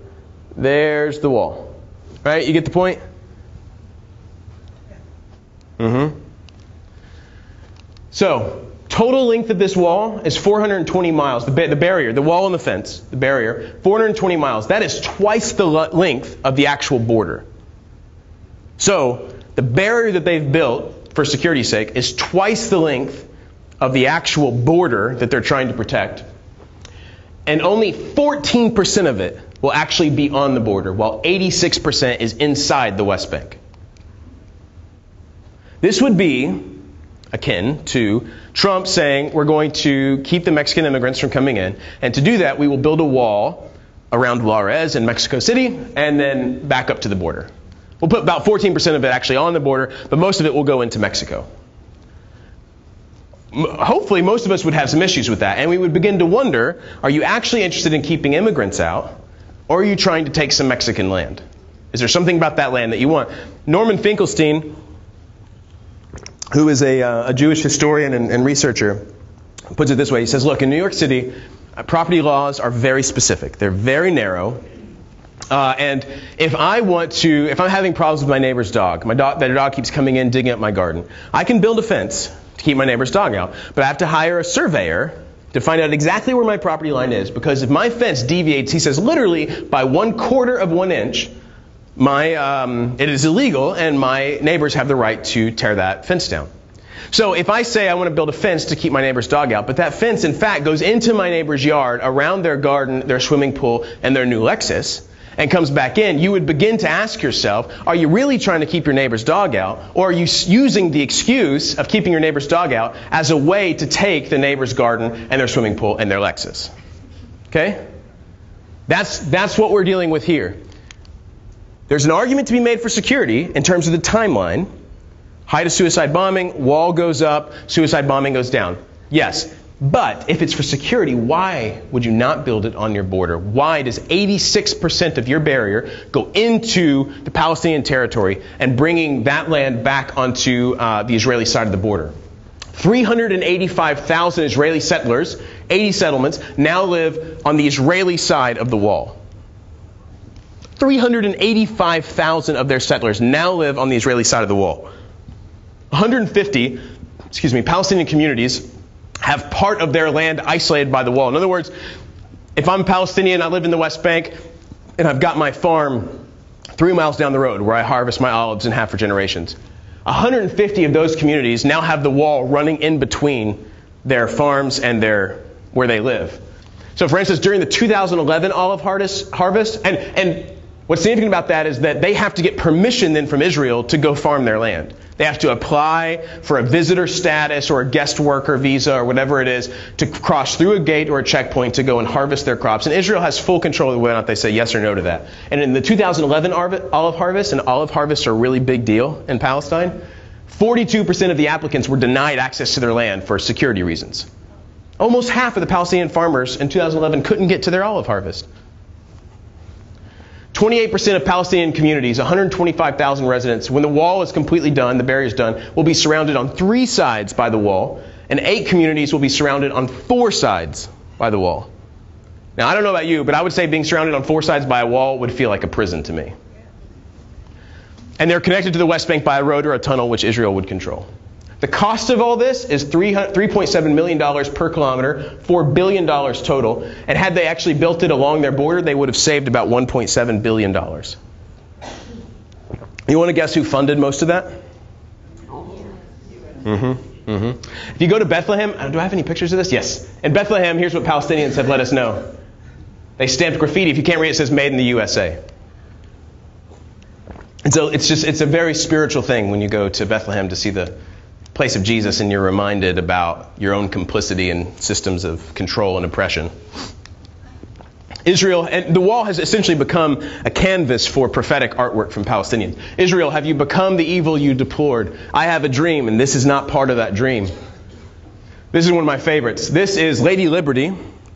There's the wall. Right? You get the point? So, total length of this wall is 420 miles. The barrier, the wall and the fence, the barrier, 420 miles. That is twice the length of the actual border. So, the barrier that they've built for security's sake is twice the length of the actual border that they're trying to protect. And only 14% of it will actually be on the border, while 86% is inside the West Bank. This would be akin to Trump saying we're going to keep the Mexican immigrants from coming in, and to do that we will build a wall around Juarez and Mexico City and then back up to the border. We'll put about 14% of it actually on the border, but most of it will go into Mexico. Hopefully most of us would have some issues with that, and we would begin to wonder, are you actually interested in keeping immigrants out, or are you trying to take some Mexican land? Is there something about that land that you want? Norman Finkelstein, who is a Jewish historian and researcher, puts it this way. He says, look, in New York City, property laws are very specific. They're very narrow. And if I'm having problems with my neighbor's dog, their dog keeps coming in, digging up my garden, I can build a fence to keep my neighbor's dog out. But I have to hire a surveyor to find out exactly where my property line is. Because if my fence deviates, he says, literally by 1/4 of 1 inch, it is illegal, and my neighbors have the right to tear that fence down. So if I say I want to build a fence to keep my neighbor's dog out, but that fence in fact goes into my neighbor's yard, around their garden, their swimming pool, and their new Lexus, and comes back in, you would begin to ask yourself, are you really trying to keep your neighbor's dog out, or are you using the excuse of keeping your neighbor's dog out as a way to take the neighbor's garden and their swimming pool and their Lexus? Okay? That's what we're dealing with here. There's an argument to be made for security in terms of the timeline. Height of suicide bombing, wall goes up, suicide bombing goes down. Yes, but if it's for security, why would you not build it on your border? Why does 86% of your barrier go into the Palestinian territory and bringing that land back onto the Israeli side of the border? 385,000 Israeli settlers, 80 settlements, now live on the Israeli side of the wall. 385,000 of their settlers now live on the Israeli side of the wall. 150, Palestinian communities have part of their land isolated by the wall. In other words, if I'm Palestinian, I live in the West Bank, and I've got my farm 3 miles down the road where I harvest my olives and have for generations. 150 of those communities now have the wall running in between their farms and where they live. So for instance, during the 2011 olive harvest, and what's significant about that is that they have to get permission then from Israel to go farm their land. They have to apply for a visitor status or a guest worker visa or whatever it is to cross through a gate or a checkpoint to go and harvest their crops. And Israel has full control of whether or not they say yes or no to that. And in the 2011 olive harvest, and olive harvests are a really big deal in Palestine, 42% of the applicants were denied access to their land for security reasons. Almost half of the Palestinian farmers in 2011 couldn't get to their olive harvest. 28% of Palestinian communities, 125,000 residents, when the wall is completely done, the barrier is done, will be surrounded on 3 sides by the wall, and 8 communities will be surrounded on 4 sides by the wall. Now, I don't know about you, but I would say being surrounded on 4 sides by a wall would feel like a prison to me. And they're connected to the West Bank by a road or a tunnel, which Israel would control. The cost of all this is $3.7 million per kilometer, $4 billion total. And had they actually built it along their border, they would have saved about $1.7 billion. You want to guess who funded most of that? If you go to Bethlehem, do I have any pictures of this? Yes. In Bethlehem, here's what Palestinians have let us know. They stamped graffiti. If you can't read it, it says "Made in the USA." And so it's a very spiritual thing when you go to Bethlehem to see the place of Jesus, and you're reminded about your own complicity in systems of control and oppression. Israel, and the wall has essentially become a canvas for prophetic artwork from Palestinians. Israel, have you become the evil you deplored? I have a dream, and this is not part of that dream. This is one of my favorites. This is Lady Liberty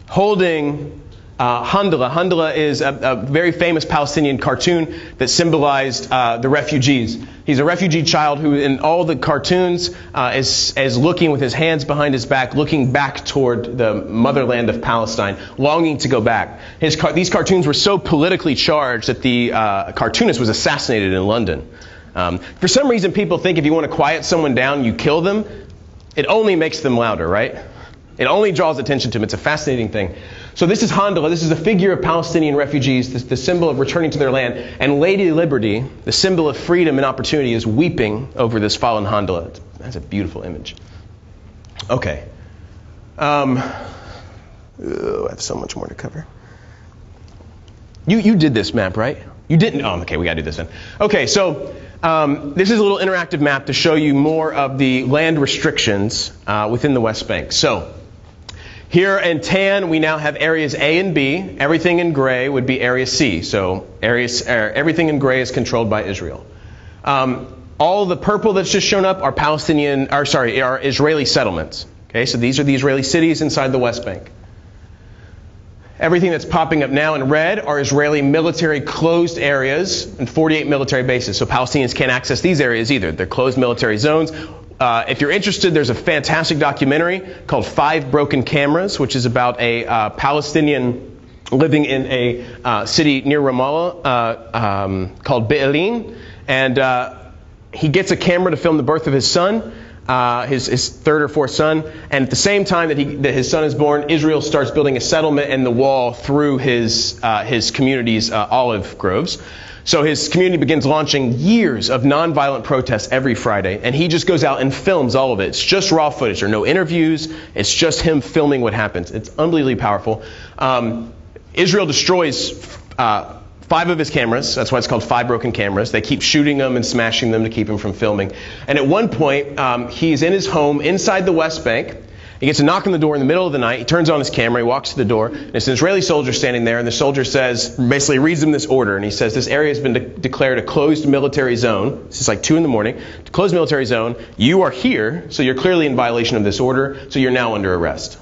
holding Handala. Handala is a very famous Palestinian cartoon that symbolized the refugees. He's a refugee child who, in all the cartoons, is looking with his hands behind his back, looking back toward the motherland of Palestine, longing to go back. These cartoons were so politically charged that the cartoonist was assassinated in London. For some reason, people think if you want to quiet someone down, you kill them. It only makes them louder, right? It only draws attention to them. It's a fascinating thing. So this is Handala. This is a figure of Palestinian refugees, the symbol of returning to their land. And Lady Liberty, the symbol of freedom and opportunity, is weeping over this fallen Handala. That's a beautiful image. Okay. I have so much more to cover. You did this map, right? You didn't? Oh, okay, we got to do this then. Okay, so this is a little interactive map to show you more of the land restrictions within the West Bank. So here in tan, we now have areas A and B. Everything in gray would be area C. So everything in gray is controlled by Israel. All the purple that's just shown up are are Israeli settlements. Okay, so these are the Israeli cities inside the West Bank. Everything that's popping up now in red are Israeli military closed areas and 48 military bases. So Palestinians can't access these areas either. They're closed military zones. If you're interested, there's a fantastic documentary called 5 Broken Cameras, which is about a Palestinian living in a city near Ramallah called Be'elim. And he gets a camera to film the birth of his son. His third or fourth son, and at the same time that his son is born, Israel starts building a settlement and the wall through his community's olive groves. So his community begins launching years of nonviolent protests every Friday, and he just goes out and films all of it. It's just raw footage. There are no interviews. It's just him filming what happens. It's unbelievably powerful. Israel destroys 5 of his cameras. That's why it's called 5 Broken Cameras. They keep shooting them and smashing them to keep him from filming. And at one point, he's in his home inside the West Bank. He gets a knock on the door in the middle of the night. He turns on his camera. He walks to the door. And it's an Israeli soldier standing there. And the soldier basically reads him this order. And he says, this area has been declared a closed military zone. This is like 2 in the morning. Closed military zone. You are here, so you're clearly in violation of this order. So you're now under arrest.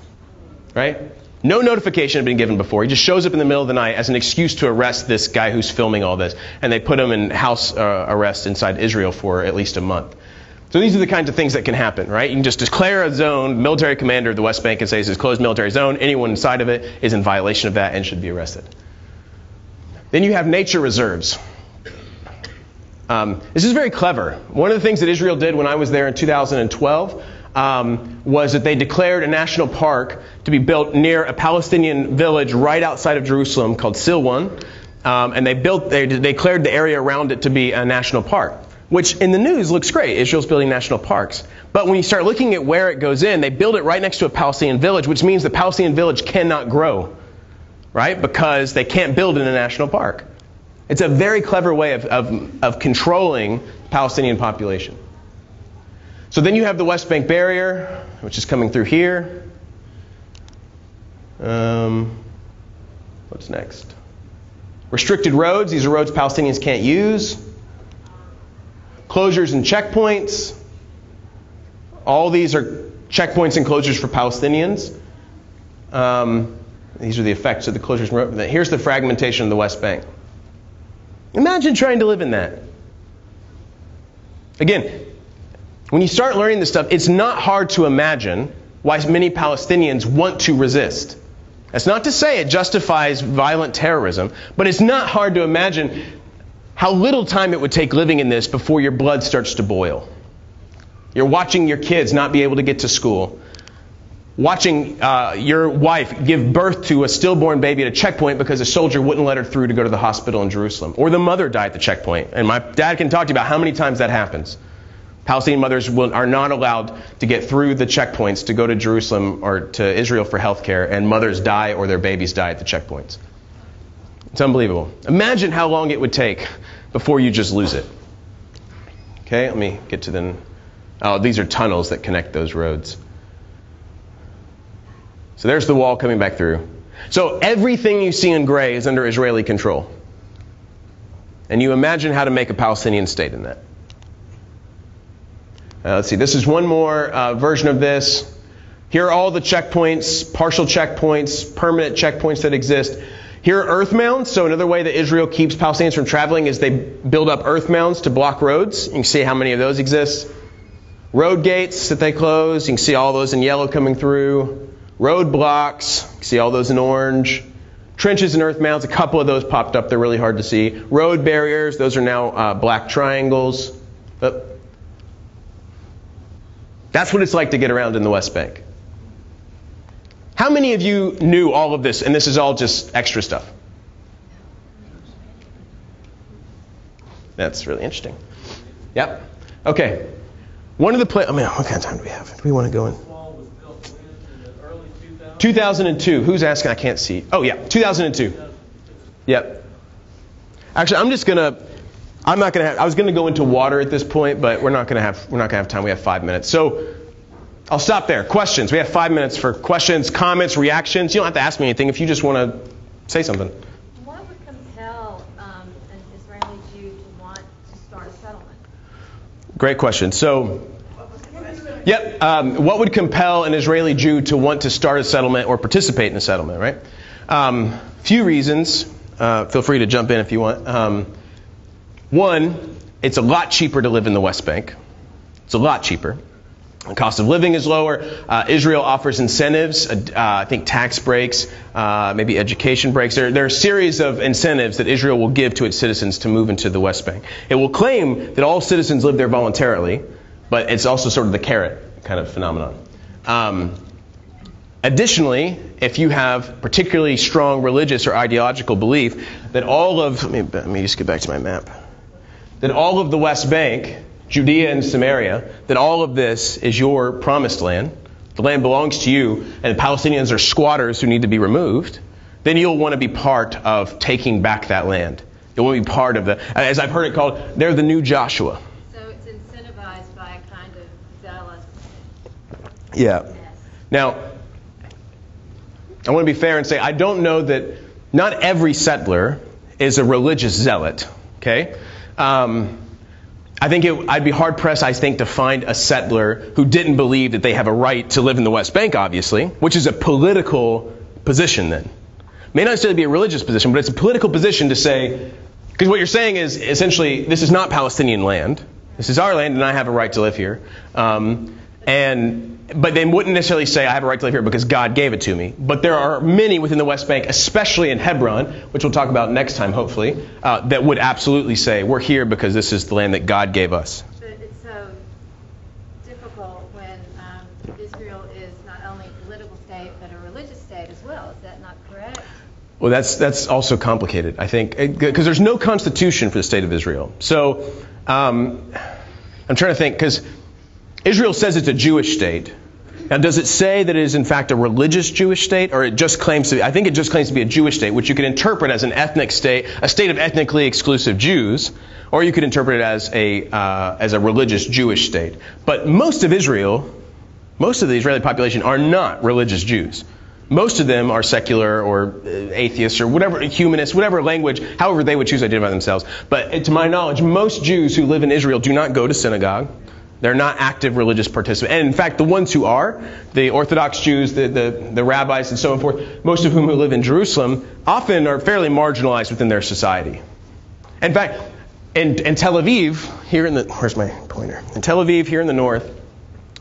Right? No notification had been given before. He just shows up in the middle of the night as an excuse to arrest this guy who's filming all this. And they put him in house arrest inside Israel for at least a month. So these are the kinds of things that can happen, right? You can just declare a zone, military commander of the West Bank, and say this is a closed military zone. Anyone inside of it is in violation of that and should be arrested. Then you have nature reserves. This is very clever. One of the things that Israel did when I was there in 2012 was that they declared a national park to be built near a Palestinian village right outside of Jerusalem called Silwan, and they declared the area around it to be a national park, which in the news looks great. Israel's building national parks. But when you start looking at where it goes in, they build it right next to a Palestinian village, which means the Palestinian village cannot grow, right? Because they can't build in a national park. It's a very clever way of controlling the Palestinian population. So then you have the West Bank barrier, which is coming through here. What's next? Restricted roads. These are roads Palestinians can't use. Closures and checkpoints. All these are checkpoints and closures for Palestinians. These are the effects of the closures. Here's the fragmentation of the West Bank. Imagine trying to live in that. Again, when you start learning this stuff, it's not hard to imagine why many Palestinians want to resist. That's not to say it justifies violent terrorism, but it's not hard to imagine how little time it would take living in this before your blood starts to boil. You're watching your kids not be able to get to school. Watching your wife give birth to a stillborn baby at a checkpoint because a soldier wouldn't let her through to go to the hospital in Jerusalem. Or the mother died at the checkpoint. And my dad can talk to you about how many times that happens. Palestinian mothers are not allowed to get through the checkpoints to go to Jerusalem or to Israel for health care, and mothers die or their babies die at the checkpoints. It's unbelievable. Imagine how long it would take before you just lose it. Okay, let me get to them. Oh, these are tunnels that connect those roads. So there's the wall coming back through. So everything you see in gray is under Israeli control. And you imagine how to make a Palestinian state in that. Let's see, this is one more version of this. Here are all the checkpoints, partial checkpoints, permanent checkpoints that exist. Here are earth mounds. So another way that Israel keeps Palestinians from traveling is they build up earth mounds to block roads. You can see how many of those exist. Road gates that they close. You can see all those in yellow coming through. Road blocks. You can see all those in orange. Trenches and earth mounds. A couple of those popped up. They're really hard to see. Road barriers. Those are now black triangles. That's what it's like to get around in the West Bank. How many of you knew all of this, and this is all just extra stuff? That's really interesting. Yep. Okay. One of the what kind of time do we have? Do we want to go in? 2002. Who's asking? I can't see. Oh yeah, 2002. Yep. Actually, I was going to go into water at this point, but we're not going to have time. We have 5 minutes. So I'll stop there. Questions. We have 5 minutes for questions, comments, reactions. You don't have to ask me anything if you just want to say something. What would compel an Israeli Jew to want to start a settlement? Great question. So, what would compel an Israeli Jew to want to start a settlement or participate in a settlement, right? Few reasons. Feel free to jump in if you want. One, it's a lot cheaper to live in the West Bank. It's a lot cheaper. The cost of living is lower. Israel offers incentives, I think tax breaks, maybe education breaks. There are a series of incentives that Israel will give to its citizens to move into the West Bank. It will claim that all citizens live there voluntarily, but it's also sort of the carrot kind of phenomenon. Additionally, if you have particularly strong religious or ideological belief that let me just get back to my map, that all of the West Bank, Judea and Samaria, that all of this is your promised land, the land belongs to you, and the Palestinians are squatters who need to be removed, then you'll want to be part of taking back that land. You'll want to be part of as I've heard it called, they're the new Joshua. So it's incentivized by a kind of zealous. Yeah. Now, I want to be fair and say I don't know that not every settler is a religious zealot, okay? I think I'd be hard-pressed, I think, to find a settler who didn't believe that they have a right to live in the West Bank, obviously, which is a political position then. It may not necessarily be a religious position, but it's a political position to say, because what you're saying is, essentially, this is not Palestinian land. This is our land, and I have a right to live here. But they wouldn't necessarily say, I have a right to live here because God gave it to me. But there are many within the West Bank, especially in Hebron, which we'll talk about next time, hopefully, that would absolutely say, we're here because this is the land that God gave us. But it's so difficult when Israel is not only a political state, but a religious state as well. Is that not correct? Well, that's also complicated, I think, because there's no constitution for the state of Israel. So I'm trying to think, because Israel says it's a Jewish state. Now, does it say that it is in fact a religious Jewish state, or it just claims to be? I think it just claims to be a Jewish state, which you could interpret as an ethnic state, a state of ethnically exclusive Jews, or you could interpret it as a religious Jewish state. But most of the Israeli population are not religious Jews. Most of them are secular or atheists or whatever, humanists, whatever language, however they would choose to identify themselves. But to my knowledge, most Jews who live in Israel do not go to synagogue. They're not active religious participants. And in fact, the ones who are, the Orthodox Jews, the rabbis and so forth, most of whom who live in Jerusalem, often are fairly marginalized within their society. In fact, in Tel Aviv, where's my pointer? In Tel Aviv, here in the north,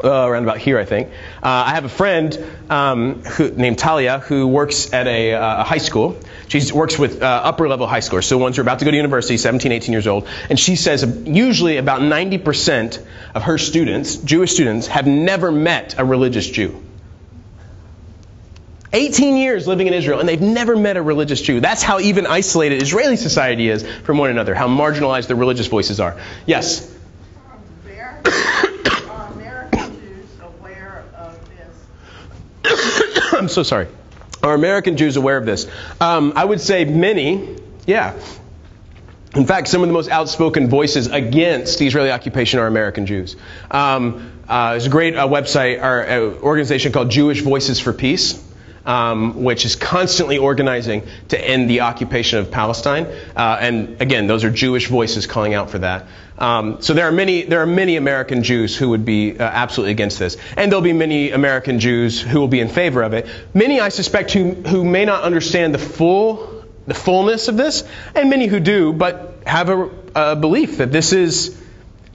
around about here, I think, I have a friend named Talia who works at a high school. She works with upper-level high schoolers, so ones who are about to go to university, 17, 18 years old. And she says usually about 90% of her students, Jewish students, have never met a religious Jew. 18 years living in Israel, and they've never met a religious Jew. That's how even isolated Israeli society is from one another, how marginalized the religious voices are. Yes? Are American Jews aware of this? I'm so sorry. Are American Jews aware of this? I would say many, yeah. In fact, some of the most outspoken voices against the Israeli occupation are American Jews. There's a great website or organization called Jewish Voices for Peace. which is constantly organizing to end the occupation of Palestine. And again, those are Jewish voices calling out for that. So there are many American Jews who would be absolutely against this. And there'll be many American Jews who will be in favor of it. Many, I suspect, who may not understand the fullness of this, and many who do, but have a belief that this is,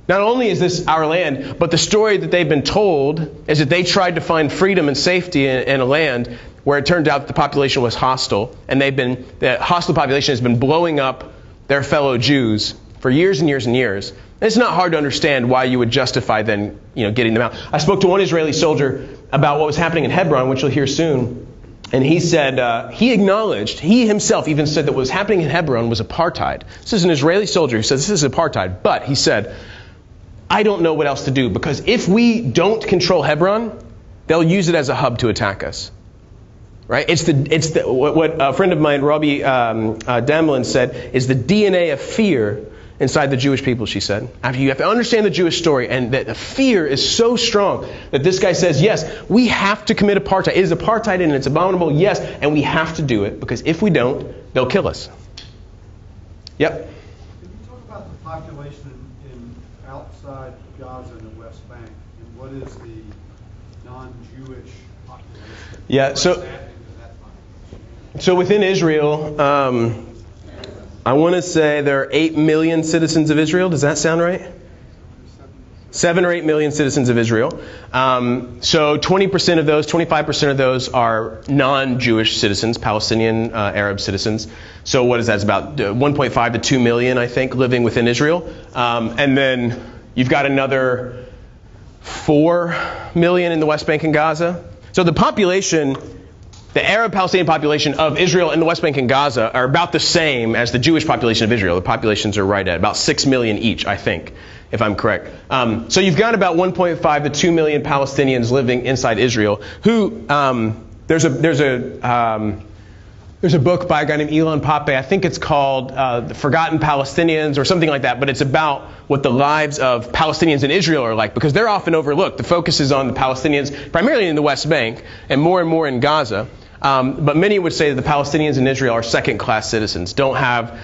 not only is this our land, but the story that they've been told is that they tried to find freedom and safety in a land where it turned out that the population was hostile, and the hostile population has been blowing up their fellow Jews for years and years and years. And it's not hard to understand why you would justify then, getting them out. I spoke to one Israeli soldier about what was happening in Hebron, which you'll hear soon, and he said, he himself even said that what was happening in Hebron was apartheid. This is an Israeli soldier who says this is apartheid, but he said, I don't know what else to do, because if we don't control Hebron, they'll use it as a hub to attack us. Right? What a friend of mine, Robbie Damlin, said is the DNA of fear inside the Jewish people, she said. You have to understand the Jewish story, and that the fear is so strong that this guy says, yes, we have to commit apartheid. It is apartheid and it's abominable, yes, and we have to do it, because if we don't, they'll kill us. Yep. Can you talk about the population in outside Gaza and the West Bank, and what is the non-Jewish population? Yeah, so within Israel, I want to say there are 8 million citizens of Israel. Does that sound right? 7 or 8 million citizens of Israel. So 20% of those, 25% of those are non-Jewish citizens, Palestinian Arab citizens. So what is that? It's about 1.5 to 2 million, I think, living within Israel. And then you've got another 4 million in the West Bank and Gaza. So the population, the Arab-Palestinian population of Israel and the West Bank and Gaza are about the same as the Jewish population of Israel. The populations are right at about 6 million each, I think, if I'm correct. So you've got about 1.5 to 2 million Palestinians living inside Israel who, there's a book by a guy named Elon Pape. I think it's called The Forgotten Palestinians or something like that, but it's about what the lives of Palestinians in Israel are like, because they're often overlooked. The focus is on the Palestinians, primarily in the West Bank, and more in Gaza. But many would say that the Palestinians in Israel are second-class citizens. Don't have,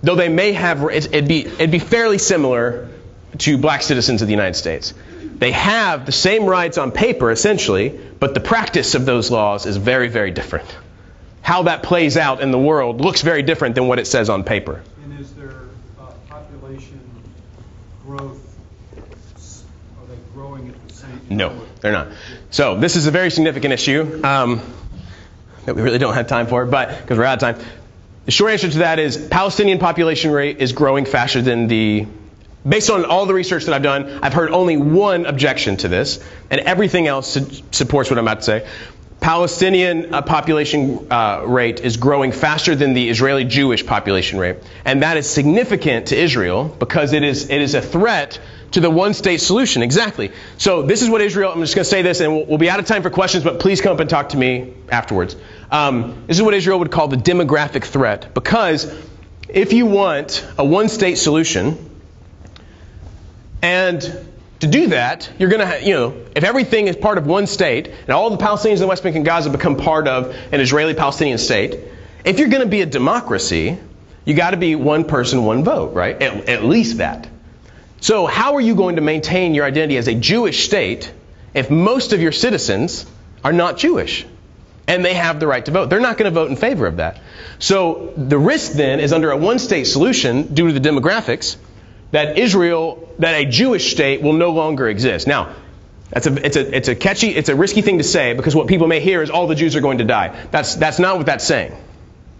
though they may have, it'd be fairly similar to black citizens of the United States. They have the same rights on paper, essentially, but the practice of those laws is very, very different. How that plays out in the world looks very different than what it says on paper. And is there population growth? Are they growing at the same? No, they're not. So this is a very significant issue that we really don't have time for, but because we're out of time. The short answer to that is Palestinian population rate is growing faster than based on all the research that I've done, I've heard only one objection to this, and everything else supports what I'm about to say. Palestinian population rate is growing faster than the Israeli Jewish population rate. And that is significant to Israel because it is a threat to the one-state solution. Exactly. So this is what Israel, I'm just going to say this and we'll be out of time for questions, but please come up and talk to me afterwards. This is what Israel would call the demographic threat, because if you want a one-state solution, and to do that, you're going to, if everything is part of one state, and all the Palestinians in the West Bank and Gaza become part of an Israeli-Palestinian state, if you're going to be a democracy, you got to be one person, one vote, right? At least that. So how are you going to maintain your identity as a Jewish state if most of your citizens are not Jewish and they have the right to vote? They're not going to vote in favor of that. So the risk then is under a one-state solution, due to the demographics, that a Jewish state will no longer exist. Now, it's a risky thing to say, because what people may hear is all the Jews are going to die. That's not what that's saying.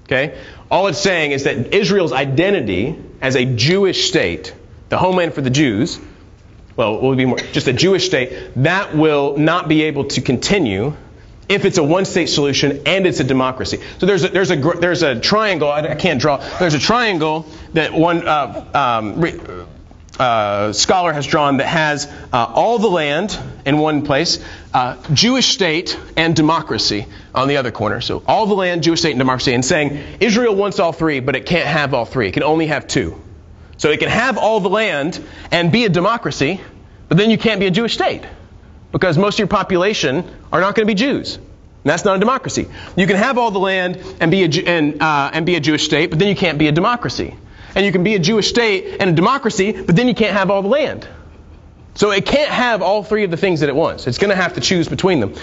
Okay? All it's saying is that Israel's identity as a Jewish state, the homeland for the Jews, well, it will be more just a Jewish state, that will not be able to continue if it's a one-state solution and it's a democracy. So there's a triangle. I can't draw. There's a triangle that one scholar has drawn that has all the land in one place, Jewish state and democracy on the other corner. So all the land, Jewish state, and democracy, and saying Israel wants all three, but it can't have all three. It can only have two. So it can have all the land and be a democracy, but then you can't be a Jewish state, because most of your population are not going to be Jews. And that's not a democracy. You can have all the land and be a Jewish state, but then you can't be a democracy. And you can be a Jewish state and a democracy, but then you can't have all the land. So it can't have all three of the things that it wants. It's going to have to choose between them.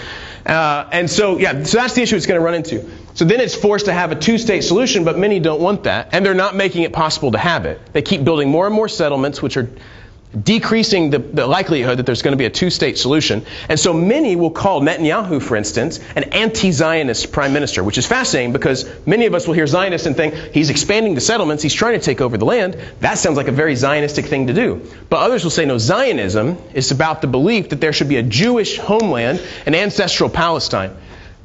So that's the issue it's going to run into. So then it's forced to have a two-state solution, but many don't want that, and they're not making it possible to have it. They keep building more and more settlements, which are decreasing the likelihood that there's going to be a two-state solution. And so many will call Netanyahu, for instance, an anti-Zionist prime minister, which is fascinating because many of us will hear Zionist and think he's expanding the settlements, he's trying to take over the land. That sounds like a very Zionistic thing to do. But others will say, no, Zionism is about the belief that there should be a Jewish homeland, an ancestral Palestine.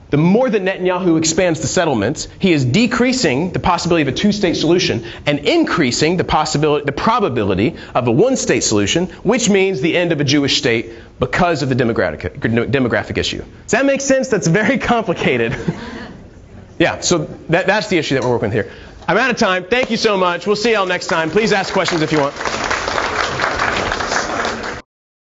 The more that Netanyahu expands the settlements, he is decreasing the possibility of a two-state solution and increasing the probability of a one-state solution, which means the end of a Jewish state because of the demographic issue. Does that make sense? That's very complicated. Yeah, so that's the issue that we're working with here. I'm out of time. Thank you so much. We'll see y'all next time. Please ask questions if you want.